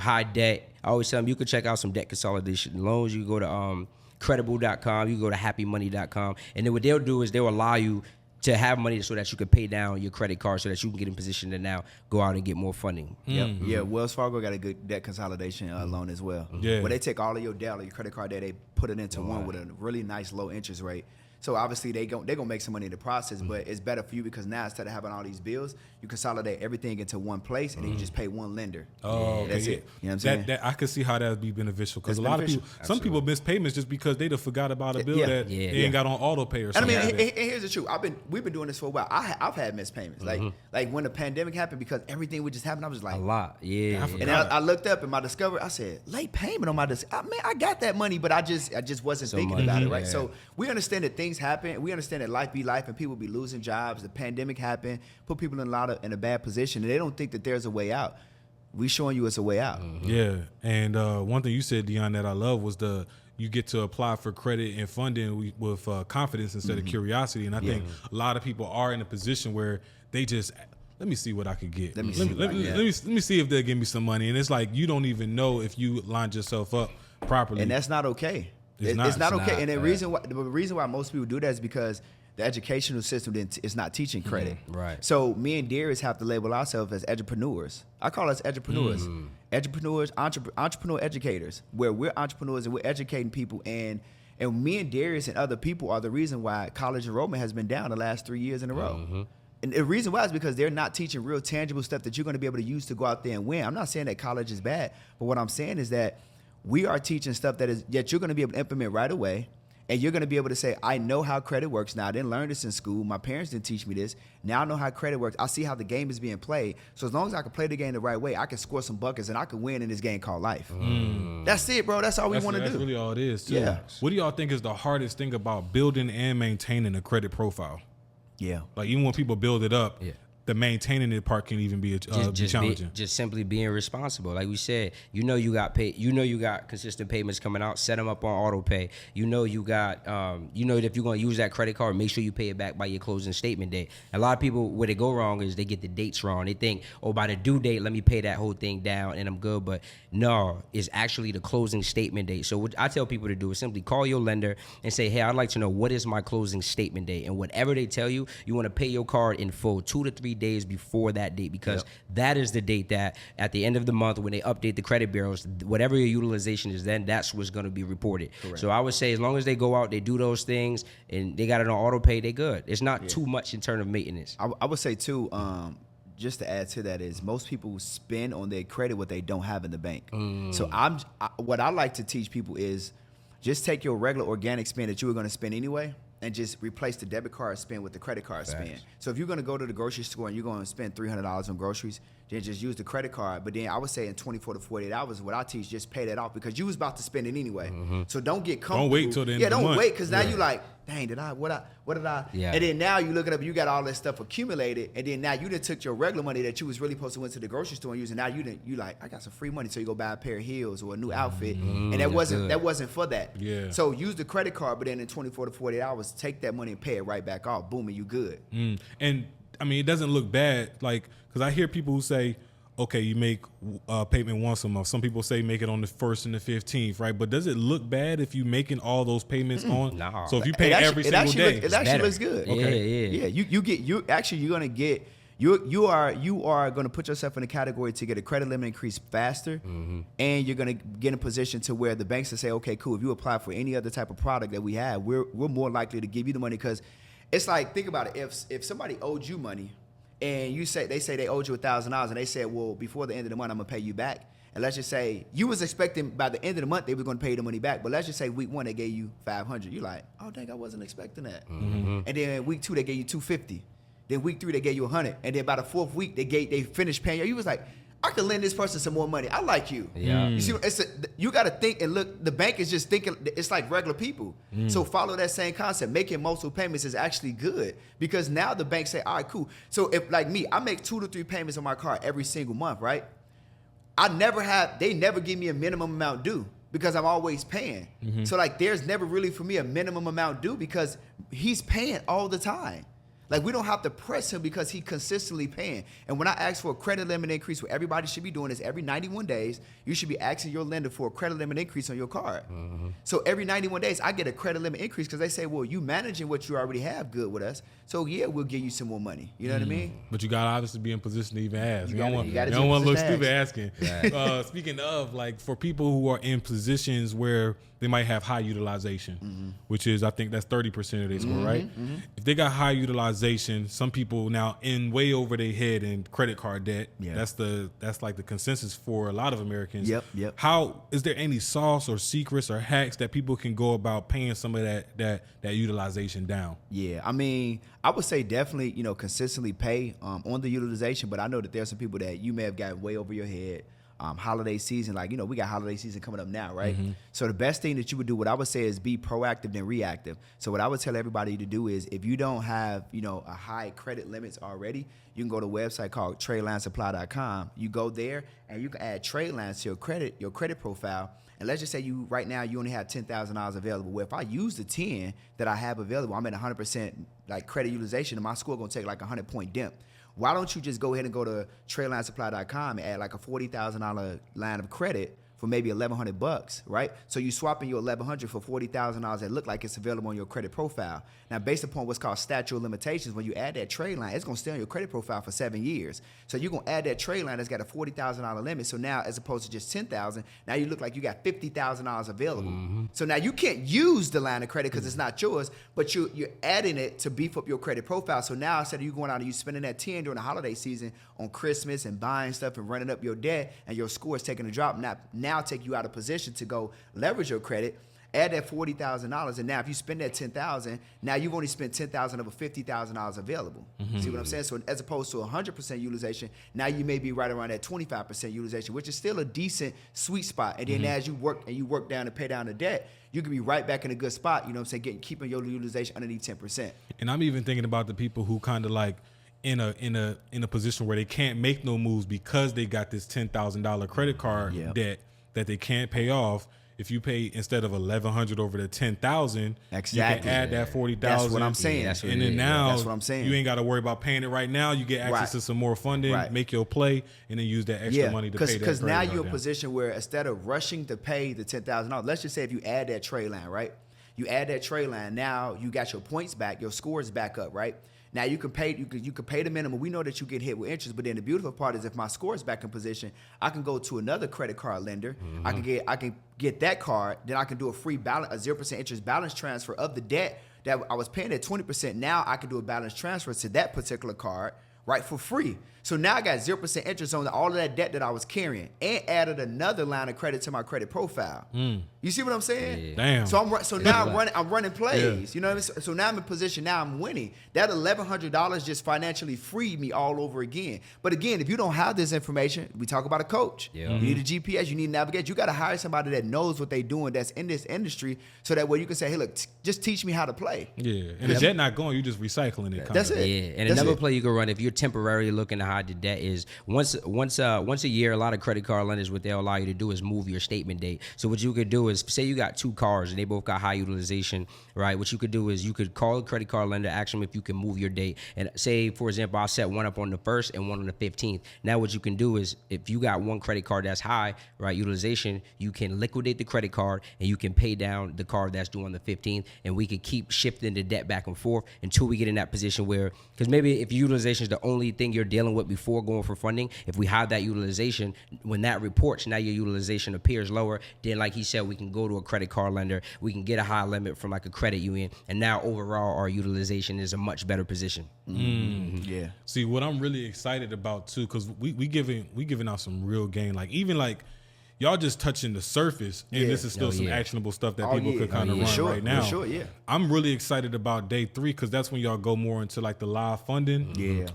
high debt, I always tell them you can check out some debt consolidation loans. You can go to credible.com. You can go to happymoney.com. And then what they'll do is they'll allow you to have money so that you can pay down your credit card so that you can get in position to now go out and get more funding. Yeah, Wells Fargo got a good debt consolidation loan as well. Where they take all of your debt, your credit card debt, they put it into one with a really nice low interest rate. So obviously they're gonna make some money in the process, but it's better for you because now instead of having all these bills, you consolidate everything into one place and then you just pay one lender. Oh, that's it. You know what I'm saying? I could see how that would be beneficial because a lot of people, some people miss payments just because they forgot about a bill that they ain't got on auto pay or something. And I mean, and here's the truth. We've been doing this for a while. I've had missed payments. Like when the pandemic happened, because everything would just happen, I was like, a lot. And I looked up in my Discover, I said, late payment on my Discover. Man, I got that money, but I just wasn't thinking about it, right? So we understand that things happen. We understand that life be life and people be losing jobs. The pandemic happened, put people in a bad position, and they don't think that there's a way out. We showing you it's a way out. Yeah, and one thing you said, Dion, that I love was you get to apply for credit and funding with confidence instead of curiosity. And I think a lot of people are in a position where they just, let me see what I could get. Let me see if they'll give me some money. And it's like you don't even know if you lined yourself up properly. And that's not okay. It's not okay. And the reason why most people do that is because the educational system is not teaching credit. Right. So me and Darius have to label ourselves as edupreneurs. I call us edupreneurs. Edupreneurs, entrepreneur educators, where we're entrepreneurs and we're educating people. And me and Darius and other people are the reason why college enrollment has been down the last 3 years in a row. And the reason why is because they're not teaching real tangible stuff that you're going to be able to use to go out there and win. I'm not saying that college is bad, but what I'm saying is that we are teaching stuff that you're going to be able to implement right away. And you're going to be able to say, I know how credit works. Now, I didn't learn this in school. My parents didn't teach me this. Now I know how credit works. I see how the game is being played. So as long as I can play the game the right way, I can score some buckets and I can win in this game called life. That's it, bro. That's all we want to do. That's really all it is, too. Yeah. What do y'all think is the hardest thing about building and maintaining a credit profile? Yeah. Like even when people build it up, the maintaining it part can even be challenging. Just simply being responsible. Like we said, you got paid. You got consistent payments coming out. Set them up on auto pay. You got. That if you're going to use that credit card, make sure you pay it back by your closing statement date. A lot of people, where they go wrong is they get the dates wrong. They think, oh, by the due date, let me pay that whole thing down and I'm good. But no, it's actually the closing statement date. So what I tell people to do is simply call your lender and say, hey, I'd like to know what is my closing statement date. And whatever they tell you, you want to pay your card in full 2 to 3 days before that date, because that is the date that at the end of the month when they update the credit bureaus, whatever your utilization is, then that's what's going to be reported. Correct. So I would say as long as they go out, they do those things and they got it on auto pay, they good. It's not too much in terms of maintenance. I would say too, just to add to that is most people spend on their credit what they don't have in the bank. So what I like to teach people is just take your regular organic spend that you were going to spend anyway and just replace the debit card spend with the credit card spend. So if you're going to go to the grocery store and you're going to spend $300 on groceries, then just use the credit card. But then I would say in 24 to 48 hours, what I teach, just pay that off because you was about to spend it anyway. So don't get comfortable. Don't wait till the end of the month. Don't wait because now you like, dang, what did I? Yeah. And then now you look it up, you got all that stuff accumulated, and then now you done took your regular money that you was really supposed to went to the grocery store and use, and now you like, I got some free money, so you go buy a pair of heels or a new outfit, and that wasn't for that. Yeah. So use the credit card, but then in 24 to 48 hours, take that money and pay it right back off. Boom, and you good. And I mean, it doesn't look bad, like, because I hear people who say, okay, you make payment once a month. Some people say make it on the 1st and the 15th, right? But does it look bad if you making all those payments on? No. So if you pay every single day, it actually looks good. Okay. Yeah. You are gonna put yourself in a category to get a credit limit increase faster, and you're gonna get in a position to where the banks will say, okay, cool. If you apply for any other type of product that we have, we're more likely to give you the money because it's like, think about it. If somebody owed you money, and they say they owed you $1,000, and they said, well, before the end of the month, I'm gonna pay you back. And let's just say you was expecting by the end of the month they were gonna pay you the money back, but let's just say week 1 they gave you $500. You're like, oh dang, I wasn't expecting that. And then week 2 they gave you $250. Then week 3 they gave you $100. And then by the 4th week they finished paying you. You was like, I could lend this person some more money. I like you. Yeah. You see, you got to think and look. The bank is just thinking. It's like regular people. So follow that same concept. Making multiple payments is actually good because now the bank say, all right, cool. So if like me, I make 2 to 3 payments on my car every single month, right? They never give me a minimum amount due because I'm always paying. So like, there's never really for me a minimum amount due because he's paying all the time. Like, we don't have to press him because he consistently paying. And when I ask for a credit limit increase, what everybody should be doing is every 91 days, you should be asking your lender for a credit limit increase on your card. So every 91 days, I get a credit limit increase because they say, well, you managing what you already have good with us. So, yeah, we'll give you some more money. You know what I mean? But you got to obviously be in position to even ask. You don't want gotta to look stupid asking. Right. Speaking of, like, for people who are in positions where they might have high utilization, which is, I think that's 30% of their score, right? If they got high utilization, some people now in way over their head in credit card debt. Yeah. That's like the consensus for a lot of Americans. Yep. How is there any sauce or secrets or hacks that people can go about paying some of that utilization down? Yeah, I mean, I would say definitely, consistently pay on the utilization, but I know that there's some people that you may have gotten way over your head. Holiday season, like, we got holiday season coming up now, right? So the best thing that you would do, what I would say is be proactive than reactive. So what I would tell everybody to do is if you don't have, a high credit limits already, you can go to a website called TradeLineSupply.com. You go there and you can add trade lines to your credit profile. And let's just say right now you only have $10,000 available. Well, if I use the 10 that I have available, I'm at 100% like credit utilization, and my score gonna take like a 100-point dip. Why don't you just go ahead and go to TradeLineSupply.com and add like a $40,000 line of credit for maybe $1,100, right? So you swapping your $1,100 for $40,000 that look like it's available on your credit profile. Now, based upon what's called statute of limitations, when you add that trade line, it's gonna stay on your credit profile for 7 years. So you're gonna add that trade line that's got a $40,000 limit. So now, as opposed to just $10,000, now you look like you got $50,000 available. So now you can't use the line of credit because it's not yours, but you're adding it to beef up your credit profile. So now instead of you going out and you spending that 10 during the holiday season on Christmas and buying stuff and running up your debt, and your score is taking a drop, now take you out of position to go leverage your credit, add that $40,000, and now if you spend that $10,000, now you've only spent $10,000 of a $50,000 available. See what I'm saying? So as opposed to 100% utilization, now you may be right around that 25% utilization, which is still a decent sweet spot. And then as you work down and pay down the debt, you can be right back in a good spot. You know what I'm saying? Keeping your utilization underneath 10%. And I'm even thinking about the people who kind of like in a position where they can't make no moves because they got this $10,000 credit card debt that they can't pay off. If you pay instead of $1,100 over the $10,000, exactly, you can add that $40,000. That's what I'm saying. That's what and then now that's what I'm saying. You ain't got to worry about paying it right now. You get access to some more funding, make your play, and then use that extra money to pay that. Because now you're in a position where instead of rushing to pay the $10,000, let's just say if you add that trade line, right? You add that trade line. Now you got your points back, your scores back up, right? Now you can pay the minimum. We know that you get hit with interest, but then the beautiful part is if my score is back in position, I can go to another credit card lender. I can get that card, then I can do a free balance, a 0% interest balance transfer of the debt that I was paying at 20%. Now I can do a balance transfer to that particular card, right, for free. So now I got 0% interest on all of that debt that I was carrying, and added another line of credit to my credit profile. You see what I'm saying? Yeah. Damn. So now I'm running plays. You know what I mean? So now I'm in position. Now I'm winning. That $1,100 just financially freed me all over again. But again, if you don't have this information, we talk about a coach. Yeah. You need a GPS. You need to navigate. You got to hire somebody that knows what they're doing, that's in this industry, so that way you can say, hey, look, just teach me how to play. Yeah. And the debt not going, you're just recycling it. That's it. Yeah, and That's another it. play you can run if you're temporarily looking to hide the debt is once a year, a lot of credit card lenders, what they'll allow you to do is move your statement date. So what you could do is, say you got 2 cars and they both got high utilization, right? What you could do is you could call a credit card lender, ask them if you can move your date. And say, for example, I'll set one up on the 1st and one on the 15th. Now what you can do is, if you got one credit card that's high, right, utilization, you can liquidate the credit card and you can pay down the card that's due on the 15th, and we could keep shifting the debt back and forth until we get in that position where, because maybe if your utilization is the only thing you're dealing with before going for funding, if we have that utilization, when that reports, now your utilization appears lower, then like he said, we can go to a credit card lender, we can get a high limit from like a credit union, and now overall our utilization is a much better position. Yeah. See, what I'm really excited about too, because we giving out some real game. Like, even like y'all just touching the surface, and this is still some actionable stuff that people could kind of run right now. For sure, yeah. I'm really excited about day 3 because that's when y'all go more into like the live funding. Yeah.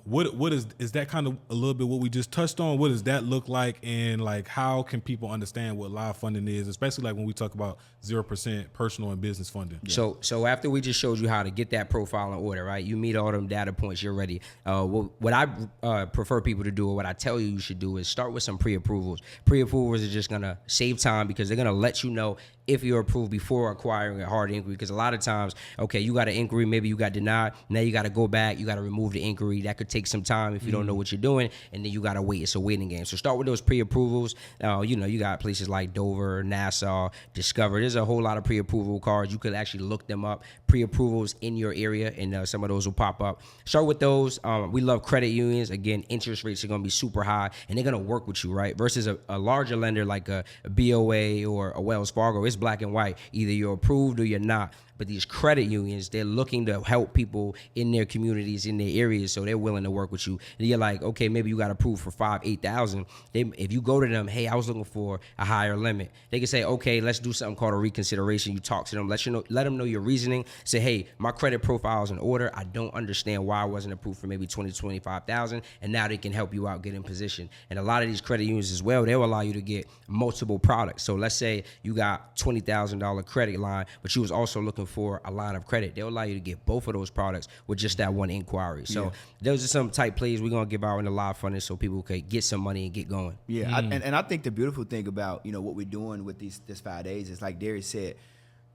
What is that kind of a little bit what we just touched on? What does that look like, and like how can people understand what live funding is, especially like when we talk about 0% personal and business funding? So after we just showed you how to get that profile in order, right? You meet all them data points, you're ready. What I prefer people to do, or what I tell you should do, is start with some pre-approvals. Pre-approvals are just gonna save time because they're gonna let you know if you're approved before acquiring a hard inquiry. Because a lot of times, okay, you got an inquiry, maybe you got denied, now you got to go back, you got to remove the inquiry. That could take some time if you don't know what you're doing, and then you got to wait. It's a waiting game. So start with those pre-approvals. You got places like Dover, Nassau, Discover. There's a whole lot of pre-approval cards. You could actually look them up, pre-approvals in your area, and some of those will pop up. Start with those. We love credit unions. Again, interest rates are going to be super high, and they're going to work with you, right? Versus a larger lender like a BOA or a Wells Fargo. It's black and white. Either you're approved or you're not. But these credit unions, they're looking to help people in their communities, in their areas, so they're willing to work with you. And you're like, okay, maybe you got approved for $8,000. If you go to them, hey, I was looking for a higher limit, they can say, okay, let's do something called a reconsideration. You talk to them, let them know your reasoning. Say, hey, my credit profile is in order. I don't understand why I wasn't approved for maybe $20,000, $25,000, and now they can help you out, get in position. And a lot of these credit unions as well, they'll allow you to get multiple products. So let's say you got $20,000 credit line, but you was also looking for a line of credit. They'll allow you to get both of those products with just that one inquiry. So those are some type plays we're going to give out in the live funding so people can get some money and get going. Yeah, and I think the beautiful thing about, what we're doing with this 5 days is, like Darius said,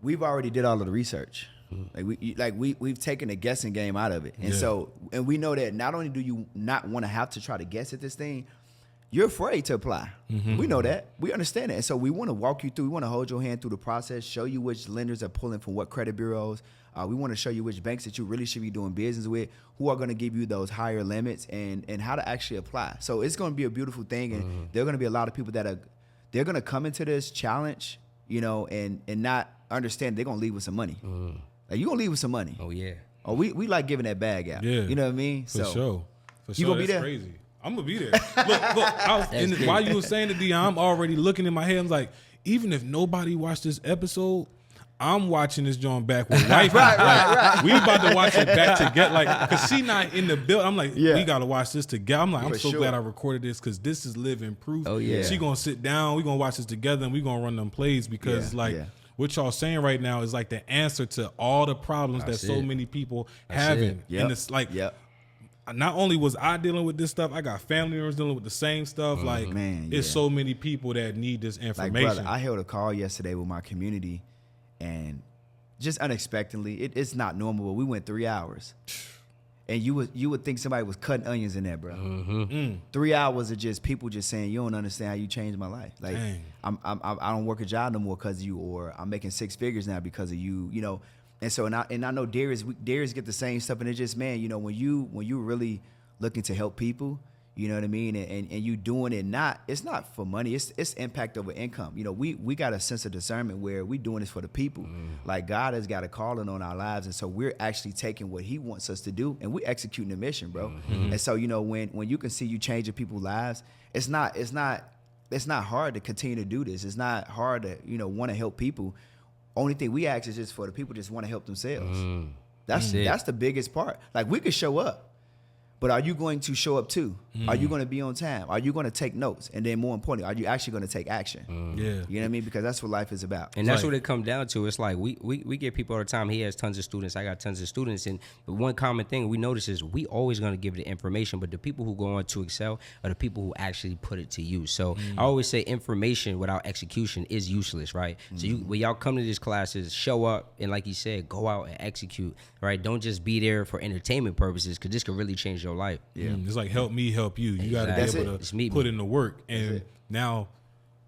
we've already did all of the research. We've taken the guessing game out of it. And so we know that not only do you not want to have to try to guess at this thing, you're afraid to apply. We know that. We understand that. And so we want to walk you through. We want to hold your hand through the process, show you which lenders are pulling from what credit bureaus. We want to show you which banks that you really should be doing business with, who are going to give you those higher limits, and how to actually apply. So it's going to be a beautiful thing. And there are going to be a lot of people they're going to come into this challenge, and not understand they're going to leave with some money. Like, you're going to leave with some money. Oh, yeah. Oh, we like giving that bag out. Yeah. You know what I mean? For sure. You going to be there? Crazy. I'm gonna be there. Look, while you were saying it, Dion, I'm already looking in my head. I'm like, even if nobody watched this episode, I'm watching this joint back with wife. right. We about to watch it back together, cause she not in the build. I'm like, we gotta watch this together. I'm like, I'm so glad I recorded this, cause this is living proof. Oh yeah. She gonna sit down. We gonna watch this together, and we gonna run them plays because what y'all saying right now is like the answer to all the problems that so many people having. And it's like. Not only was I dealing with this stuff, I got family members dealing with the same stuff. It's so many people that need this information. Like, brother, I held a call yesterday with my community, and just unexpectedly, it's not normal, but we went 3 hours. And you would think somebody was cutting onions in there, bro. 3 hours of just people just saying, you don't understand how you changed my life. Like, I don't work a job no more because of you, or I'm making 6 figures now because of you, And so, I know Darius get the same stuff, and it's just, man, when you really looking to help people, You know what I mean? And you doing it it's not for money. It's impact over income. You know, we got a sense of discernment where we doing this for the people. Like God has got a calling on our lives, and so we're actually taking what He wants us to do, and we're executing the mission, bro. And so you know, when you can see you changing people's lives, it's not hard to continue to do this. It's not hard to want to help people. Only thing we ask is just for the people just want to help themselves. That's the biggest part. Like we could show up. But are you going to show up too? Are you going to be on time? Are you going to take notes? And then more importantly, are you actually going to take action? Yeah. You know what I mean? Because that's what life is about. And that's what it comes down to. It's like we get people all the time. He has tons of students. I got tons of students. And the one common thing we notice is we always going to give the information, but the people who go on to excel are the people who actually put it to use. So I always say information without execution is useless, right? So when y'all come to these classes, show up and like you said, go out and execute, right? Don't just be there for entertainment purposes because this could really change your life. Yeah. It's like help me help you. You got to be able to put in the work. And now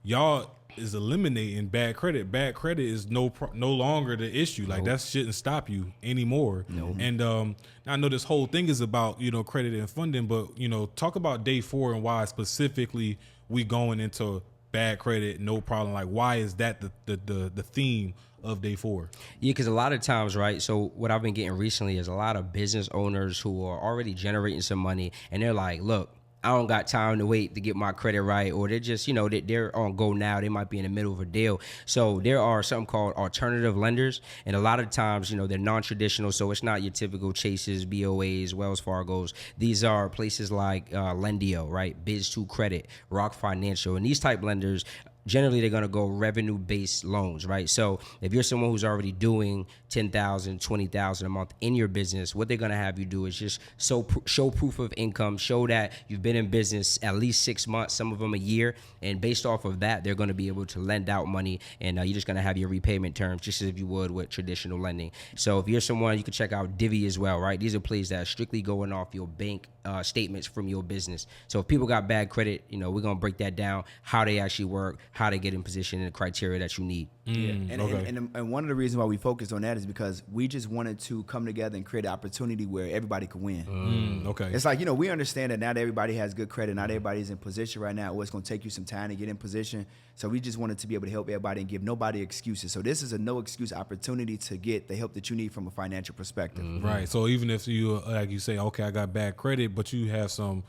y'all is eliminating bad credit. Bad credit is no longer the issue. Like that shouldn't stop you anymore. And I know this whole thing is about credit and funding, but talk about day 4 and why specifically we going into bad credit, no problem. Like why is that the theme of day 4? Yeah, because a lot of times, right, so what I've been getting recently is a lot of business owners who are already generating some money, and they're like, look, I don't got time to wait to get my credit right, or they're just, they're on go now. They might be in the middle of a deal. So there are something called alternative lenders, and a lot of times, they're non-traditional, so it's not your typical Chases, BOAs, Wells Fargos. These are places like Lendio, right, Biz2 Credit, Rock Financial, and these type lenders, generally they're going to go revenue-based loans, right? So if you're someone who's already doing $10,000, $20,000 a month in your business, what they're going to have you do is just show proof of income, show that you've been in business at least 6 months, some of them a year, and based off of that, they're going to be able to lend out money, and you're just going to have your repayment terms just as if you would with traditional lending. So if you're someone, you can check out Divvy as well, right? These are places that are strictly going off your bank statements from your business. So if people got bad credit, we're going to break that down, how they actually work, how they get in position, and the criteria that you need. And one of the reasons why we focused on that is because we just wanted to come together and create an opportunity where everybody could win. It's like, we understand that not everybody has good credit, not everybody's in position right now, or it's going to take you some time to get in position. So we just wanted to be able to help everybody and give nobody excuses. So this is a no excuse opportunity to get the help that you need from a financial perspective. Right. So even if you, like you say, okay, I got bad credit, but you have some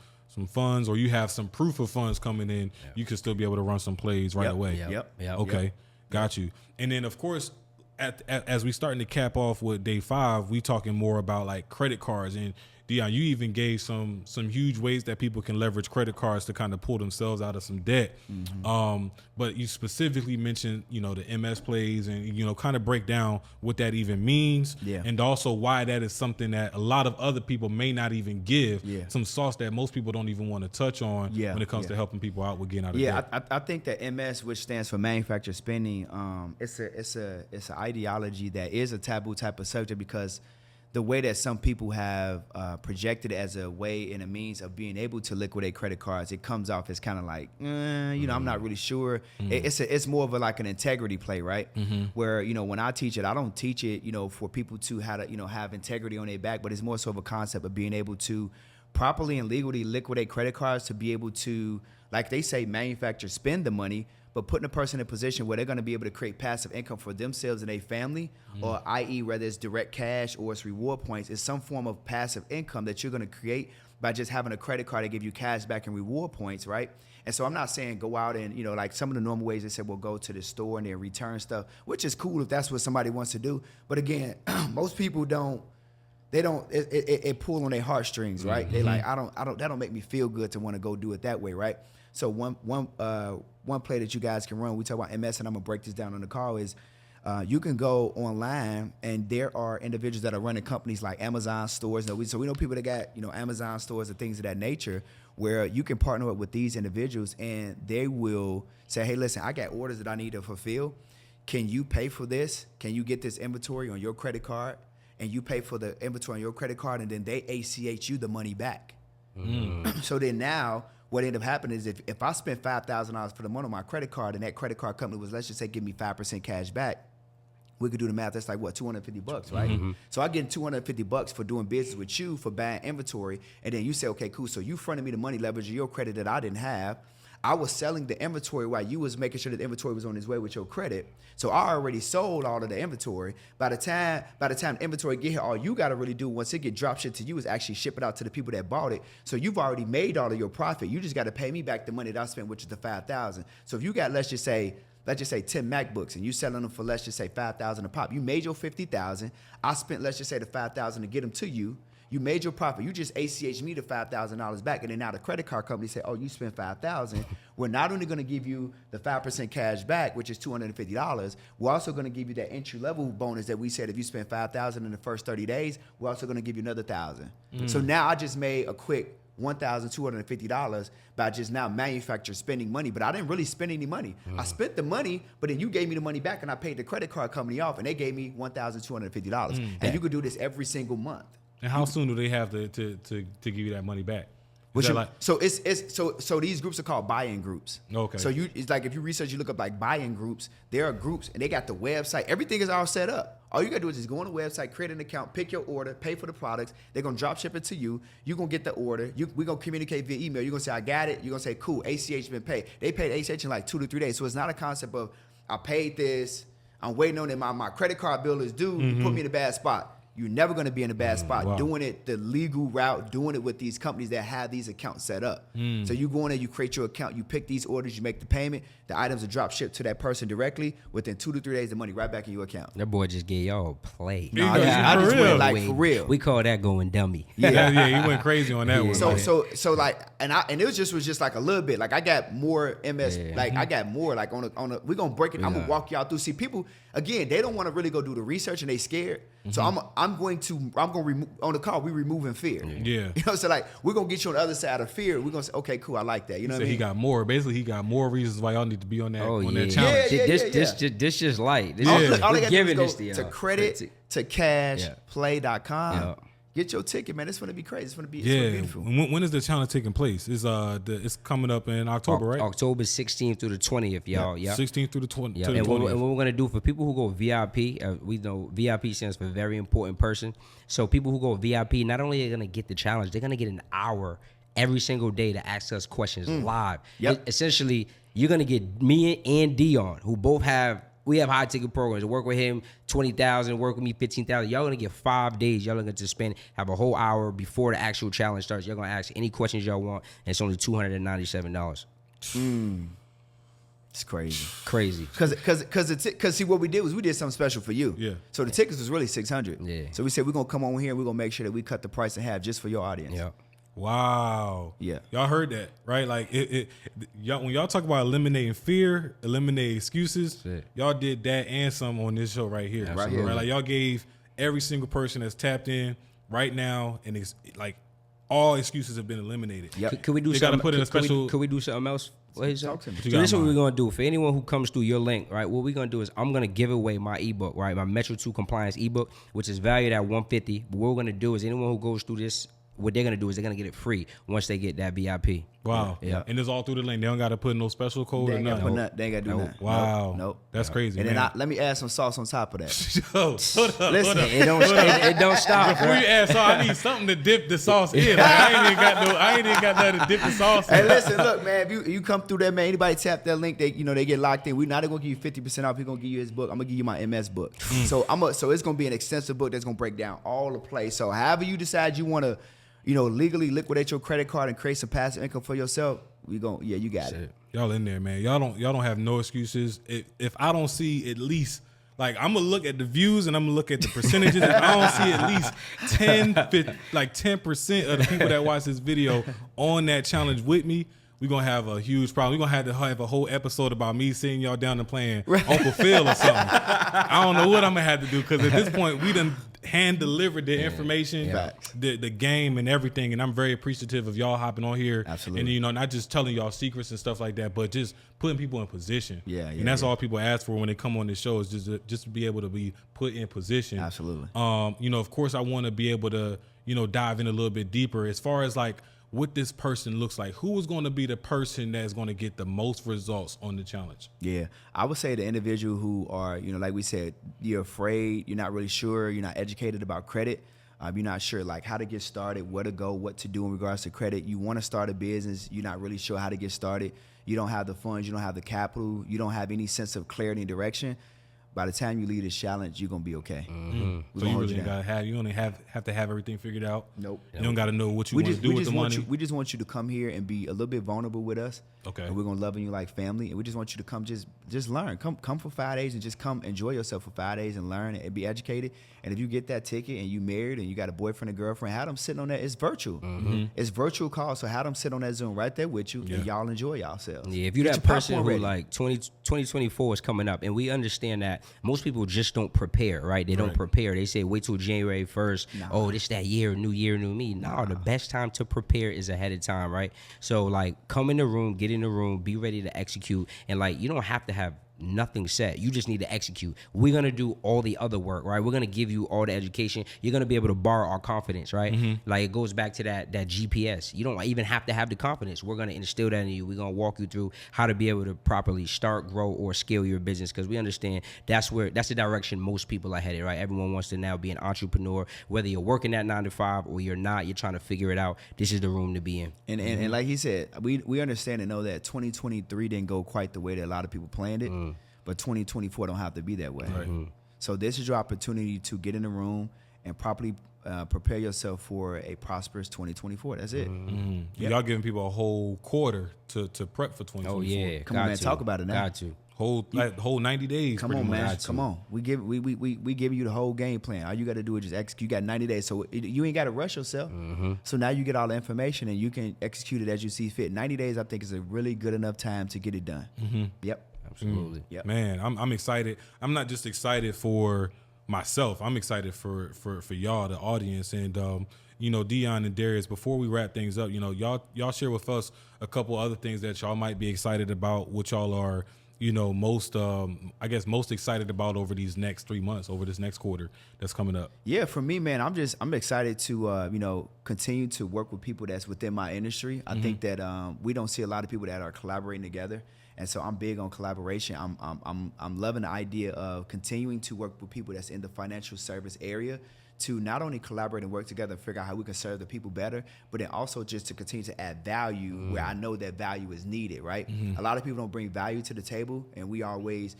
funds or you have some proof of funds coming in, you can still be able to run some plays right away. Okay. Got you. And then of course, as we starting to cap off with day 5, we talking more about like credit cards. And Dion, you even gave some huge ways that people can leverage credit cards to kind of pull themselves out of some debt. But you specifically mentioned, the MS plays and, kind of break down what that even means. And also why that is something that a lot of other people may not even give, some sauce that most people don't even want to touch on when it comes to helping people out with getting out of debt. I think that MS, which stands for manufactured spending, it's an ideology that is a taboo type of subject because the way that some people have projected as a way and a means of being able to liquidate credit cards, it comes off as kind of like, I'm not really sure. It's more of like an integrity play, right? Where, when I teach it, I don't teach it, for people to have integrity on their back, but it's more so of a concept of being able to properly and legally liquidate credit cards to be able to, like they say, manufacture, spend the money, but putting a person in a position where they're going to be able to create passive income for themselves and their family, or i.e. whether it's direct cash or it's reward points, it's some form of passive income that you're going to create by just having a credit card to give you cash back and reward points, right? And so I'm not saying go out and, like some of the normal ways they said, well, go to the store and then return stuff, which is cool if that's what somebody wants to do. But again, most people it pull on their heartstrings, right? They like, that don't make me feel good to want to go do it that way, right? So one play that you guys can run, we talk about MS, and I'm gonna break this down on the call, is you can go online and there are individuals that are running companies like Amazon stores. So we know people that got Amazon stores and things of that nature, where you can partner up with these individuals and they will say, hey, listen, I got orders that I need to fulfill. Can you pay for this? Can you get this inventory on your credit card? And you pay for the inventory on your credit card, and then they ACH you the money back. So then now, what ended up happening is if I spent $5,000 for the month on my credit card and that credit card company was, let's just say, give me 5% cash back, we could do the math. That's like what, $250, right? So I get $250 for doing business with you for buying inventory, and then you say, okay, cool. So you fronted me the money, leveraging your credit that I didn't have. I was selling the inventory while you was making sure that the inventory was on its way with your credit. So I already sold all of the inventory. By the time the inventory get here, all you got to really do once it get drop ship to you is actually ship it out to the people that bought it. So you've already made all of your profit. You just got to pay me back the money that I spent, which is the $5,000. So if you got, let's just say 10 MacBooks and you selling them for, let's just say $5,000 a pop, you made your $50,000. I spent, let's just say the $5,000 to get them to you. You made your profit. You just ACH me the $5,000 back, and then now the credit card company say, "Oh, you spent $5,000. We're not only going to give you the 5% cash back, which is $250. We're also going to give you that entry level bonus that we said if you spend $5,000 in the first 30 days, we're also going to give you another $1,000. So now I just made a quick $1,250 by just now manufacturer spending money, but I didn't really spend any money. I spent the money, but then you gave me the money back, and I paid the credit card company off, and they gave me $1,250. And you could do this every single month. And how soon do they have to give you that money back? So these groups are called buy-in groups. Okay. So it's like if you research, you look up like buy-in groups. There are groups, and they got the website. Everything is all set up. All you gotta do is just go on the website, create an account, pick your order, pay for the products. They're gonna drop ship it to you. You're gonna get the order. We're gonna communicate via email. You're gonna say, I got it. You're gonna say, cool, ACH been paid. They paid ACH in like 2 to 3 days. So it's not a concept of I paid this, I'm waiting on it, my credit card bill is due, you put me in a bad spot. You're never going to be in a bad spot doing it the legal route, doing it with these companies that have these accounts set up. So you go in there, you create your account, you pick these orders, you make the payment, the items are drop shipped to that person directly. Within 2 to 3 days, the money right back in your account. That boy just gave y'all a play. Nah, I just went like for real. We call that going dummy. Yeah, he went crazy on that one. So like, and it was just like a little bit. Like I got more MS. Like I got more. Like on a. We're gonna break it. I'm gonna walk y'all through. See, people again, they don't want to really go do the research and they scared. So I'm gonna remove on the call. We removing fear. Yeah. You know, so like we're gonna get you on the other side of fear. We're gonna say, okay, cool, I like that. You know what I mean? He got more. Basically, he got more reasons why y'all need to be on that that challenge. This just light. All they giving gotta this do is to go to credit to cashplay.com. Yeah. Get your ticket, man. It's gonna be crazy. It's gonna be beautiful. When is the challenge taking place? It's coming up in October, right? October 16th through the 20th, y'all. Yeah. 16th through the 20th. Yeah. And what we're gonna do for people who go VIP, we know VIP stands for very important person. So people who go VIP, not only are they gonna get the challenge, they're gonna get an hour every single day to ask us questions live. Yep. Essentially, you're gonna get me and Dion, who both have high ticket programs. Work with him, 20,000. Work with me, 15,000. Y'all gonna get 5 days. Y'all gonna have a whole hour before the actual challenge starts. Y'all gonna ask any questions y'all want, and it's only $297. It's crazy. Crazy. Because see, what we did was we did something special for you. Yeah. So the tickets was really $600. Yeah. So we said we're gonna come on here and we're gonna make sure that we cut the price in half just for your audience. Yeah. Wow. Yeah. Y'all heard that, right? Like y'all when y'all talk about eliminating fear, eliminating excuses, y'all did that and some on this show right here. Right here. Right? Like y'all gave every single person that's tapped in right now, and it's like all excuses have been eliminated. Yep. Could we do They something? gotta put in a special. Could we do something else? Talk to me. So this is what we're gonna do. For anyone who comes through your link, right? What we're gonna do is I'm gonna give away my ebook, right? My Metro 2 compliance ebook, which is valued at $150. But what we're gonna do is anyone who goes through this, what they're gonna do is they're gonna get it free once they get that VIP. Wow. Yeah. And it's all through the link. They don't got to put no special code They or ain't gotta nothing. put nothing. They ain't gotta do nothing. Wow. Nope. That's crazy. And man. then let me add some sauce on top of that. Yo, hold Listen, up. It don't stop. Before you add sauce, I need something to dip the sauce in. Like, I ain't even got nothing to dip the sauce in. Hey, listen, look, man. If you come through there, man, anybody tap that link, they get locked in. We're not gonna give you 50% off. We're gonna give you his book. I'm gonna give you my MS book. So it's gonna be an extensive book that's gonna break down all the plays. So however you decide you wanna, legally liquidate your credit card and create some passive income for yourself, you got it. Y'all in there, man. Y'all don't have no excuses. If I don't see at least, like, I'm gonna look at the views and I'm gonna look at the percentages. If I don't see at least 10% of the people that watch this video on that challenge with me, we're gonna have a huge problem. We're gonna have to have a whole episode about me sitting y'all down and playing Uncle Phil or something. I don't know what I'm gonna have to do, because at this point we done hand delivered the information, the game and everything, and I'm very appreciative of y'all hopping on here. Absolutely. And not just telling y'all secrets and stuff like that, but just putting people in position. And that's all people ask for when they come on this show, is just to be able to be put in position. Absolutely. Of course I want to be able to dive in a little bit deeper as far as like what this person looks like. Who is going to be the person that's going to get the most results on the challenge? Yeah, I would say the individual who are, like we said, you're afraid, you're not really sure, you're not educated about credit. You're not sure like how to get started, where to go, what to do in regards to credit. You want to start a business, you're not really sure how to get started. You don't have the funds, you don't have the capital, you don't have any sense of clarity and direction. By the time you leave this challenge, you're gonna be okay. So you really you only have to have everything figured out. Nope. You don't got to know what you want to do with the money. We just want you to come here and be a little bit vulnerable with us. Okay. And we're gonna love you like family, and we just want you to come just learn. Come for 5 days and just come enjoy yourself for 5 days and learn and be educated. And if you get that ticket and you married and you got a boyfriend and girlfriend, have them sitting on that. It's virtual. It's virtual call, so have them sit on that Zoom right there with you, and y'all enjoy yourselves. Yeah, if you're that person who like 2024 is coming up, and we understand that most people just don't prepare, right? They don't prepare. They say wait till January 1st. Oh, this that year, new me. No, the best time to prepare is ahead of time, right? So like come in the room, get in the room, be ready to execute, and like you don't have to have nothing set. You just need to execute. We're going to do all the other work, right? We're going to give you all the education. You're going to be able to borrow our confidence, right? Like it goes back to that GPS. You don't even have to have the confidence. We're going to instill that in you. We're going to walk you through how to be able to properly start, grow, or scale your business, because we understand that's the direction most people are headed, right? Everyone wants to now be an entrepreneur, whether you're working at 9 to 5 or you're not, you're trying to figure it out. This is the room to be in. And like he said, we understand and know that 2023 didn't go quite the way that a lot of people planned it. But 2024 don't have to be that way. So this is your opportunity to get in the room and properly prepare yourself for a prosperous 2024. That's it. Y'all giving people a whole quarter to prep for 2024. Oh yeah, come on, man, talk about it now. Got to. Whole 90 days. Come on, man. Come on. We give you the whole game plan. All you got to do is just execute. You got 90 days, so you ain't got to rush yourself. So now you get all the information and you can execute it as you see fit. 90 days, I think, is a really good enough time to get it done. Yep. Absolutely. Yep. Man, I'm excited. I'm not just excited for myself. I'm excited for y'all, the audience, and Dion and Darius. Before we wrap things up, y'all share with us a couple other things that y'all might be excited about. What y'all are, most excited about over these next 3 months, over this next quarter that's coming up. Yeah, for me, man, I'm excited to continue to work with people that's within my industry. I think that we don't see a lot of people that are collaborating together. And so I'm big on collaboration. I'm loving the idea of continuing to work with people that's in the financial service area to not only collaborate and work together and figure out how we can serve the people better, but then also just to continue to add value where I know that value is needed, right? A lot of people don't bring value to the table, and we always,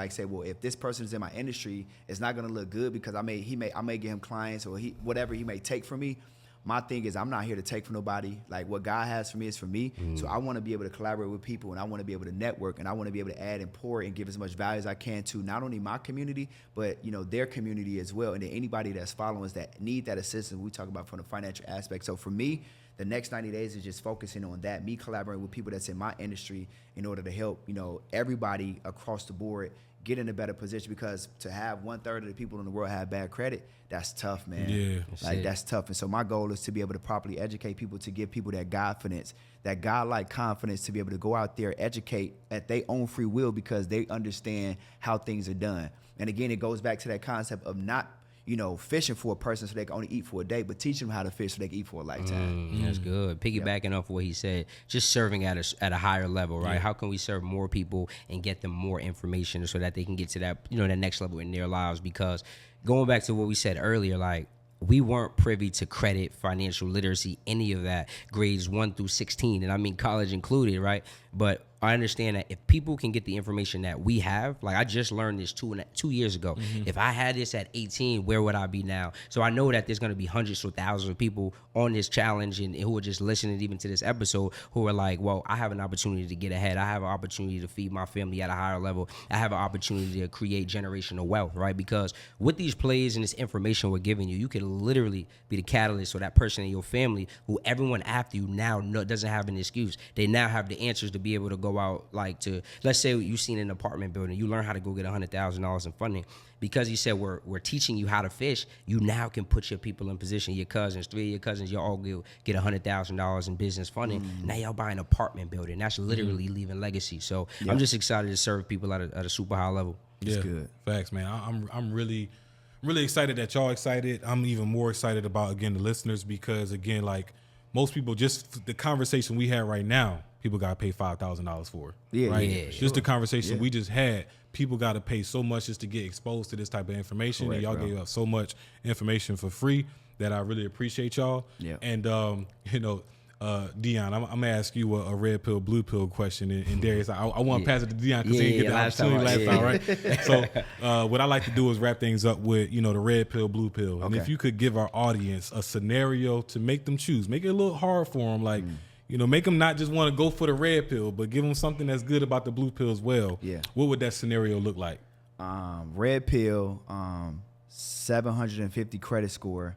say, well, if this person is in my industry, it's not gonna look good because I may get him clients or whatever he may take from me. My thing is I'm not here to take from nobody. Like what God has for me is for me. So I want to be able to collaborate with people, and I want to be able to network, and I want to be able to add and pour and give as much value as I can to not only my community, but their community as well. And then anybody that's following us that need that assistance, we talk about from the financial aspect. So for me, the next 90 days is just focusing on that, me collaborating with people that's in my industry in order to help, everybody across the board get in a better position, because to have 1/3 of the people in the world have bad credit, that's tough, man. Yeah. That's tough. And so my goal is to be able to properly educate people, to give people that confidence, that God-like confidence, to be able to go out there, educate at their own free will, because they understand how things are done. And again, it goes back to that concept of not fishing for a person so they can only eat for a day, but teaching them how to fish so they can eat for a lifetime. That's good. Piggybacking off what he said, just serving at a higher level, right? How can we serve more people and get them more information so that they can get to that, that next level in their lives? Because going back to what we said earlier, like, we weren't privy to credit, financial literacy, any of that, grades 1 through 16, and I mean college included, right? But I understand that if people can get the information that we have, like I just learned this 2 years ago. If I had this at 18, where would I be now? So I know that there's going to be hundreds or thousands of people on this challenge and who are just listening even to this episode who are like, well, I have an opportunity to get ahead. I have an opportunity to feed my family at a higher level. I have an opportunity to create generational wealth, right? Because with these plays and this information we're giving you, you can literally be the catalyst for that person in your family who everyone after you now doesn't have an excuse. They now have the answers to be able to go out, like to, let's say you seen an apartment building, you learn how to go get $100,000 in funding. Because you said we're teaching you how to fish, you now can put your people in position, your cousins, 3 of your cousins, y'all all get $100,000 in business funding. Now y'all buy an apartment building. That's literally leaving legacy. So I'm just excited to serve people at a super high level. Yeah, good. Facts, man. I'm really excited that y'all excited. I'm even more excited about, again, the listeners, because again, like, most people, just the conversation we had right now, people got to pay $5,000 for. Yeah, right? yeah, Just the conversation we just had, people got to pay so much just to get exposed to this type of information. Correct, and y'all gave us so much information for free that I really appreciate y'all. Yeah. And, you know, Dion, I'm gonna ask you a red pill, blue pill question, and Darius, I want to pass it to Dion because he didn't get the opportunity last time, right? So, what I like to do is wrap things up with, you know, the red pill, blue pill, and if you could give our audience a scenario to make them choose, make it a little hard for them, like, you know, make them not just want to go for the red pill, but give them something that's good about the blue pill as well. Yeah. What would that scenario look like? Red pill, 750 credit score.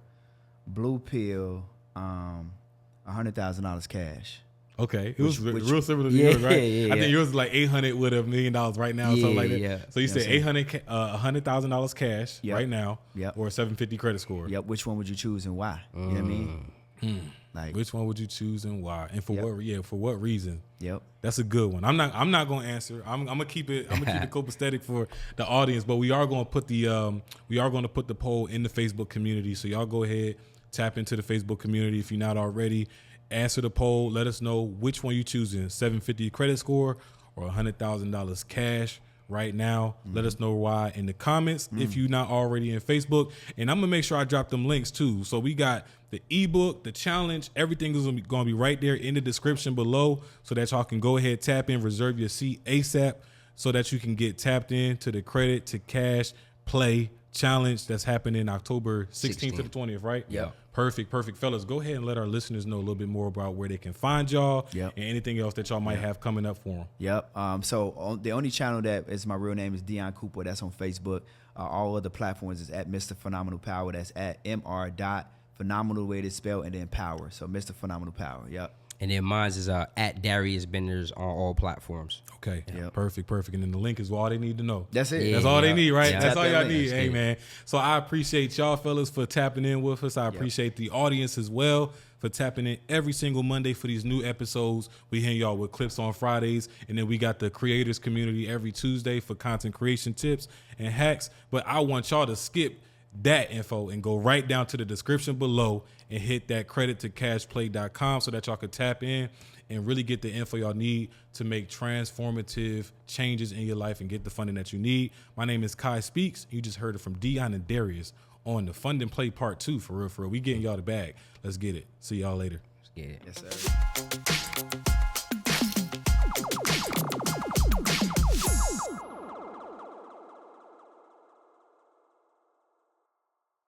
Blue pill, $100,000 cash. Okay, it was real similar to yours, right? I think yours is like 800 with $1 million right now, or something like that. Yeah. So you said $100,000 cash right now, or a 750 credit score. Yep. Which one would you choose and why? You know what I mean? Like, which one would you choose and why, and for what? Yeah, for what reason? Yep. That's a good one. I'm not going to answer. I'm gonna keep it. I'm gonna keep it copacetic for the audience, but we are going to put the poll in the Facebook community. So y'all go ahead, tap into the Facebook community if you're not already. Answer the poll. Let us know which one you choosing: 750 credit score or $100,000 cash right now. Let us know why in the comments if you're not already in Facebook. And I'm gonna make sure I drop them links too. So we got the ebook, the challenge, everything is gonna be right there in the description below, so that y'all can go ahead, tap in, reserve your seat ASAP, so that you can get tapped in to the credit to cash play challenge that's happening October 16th to the 20th, right? Yeah. Perfect. Fellas, go ahead and let our listeners know a little bit more about where they can find y'all and anything else that y'all might have coming up for them. Yep. The only channel that is my real name is Dion Cooper. That's on Facebook. All other platforms is at Mr. Phenomenal Power. That's at Mr. way to spell, and then Power. So Mr. Phenomenal Power. Yep. And then mine is at Darius Benders on all platforms. Okay. Yep. Perfect. And then the link is all they need to know. That's it. That's all they need, right? Yeah. That's all y'all link. need. Hey, man. So I appreciate y'all fellas for tapping in with us. I appreciate the audience as well for tapping in every single Monday for these new episodes. We hit y'all with clips on Fridays, and then we got the creators community every Tuesday for content creation tips and hacks. But I want y'all to skip that info and go right down to the description below and hit that credit to cashplay.com so that y'all can tap in and really get the info y'all need to make transformative changes in your life and get the funding that you need. My name is Kai Speaks. You just heard it from Dion and Darius on the Fund and Play Part 2. For real. We getting y'all the bag. Let's get it. See y'all later. Let's get it. Yes, sir.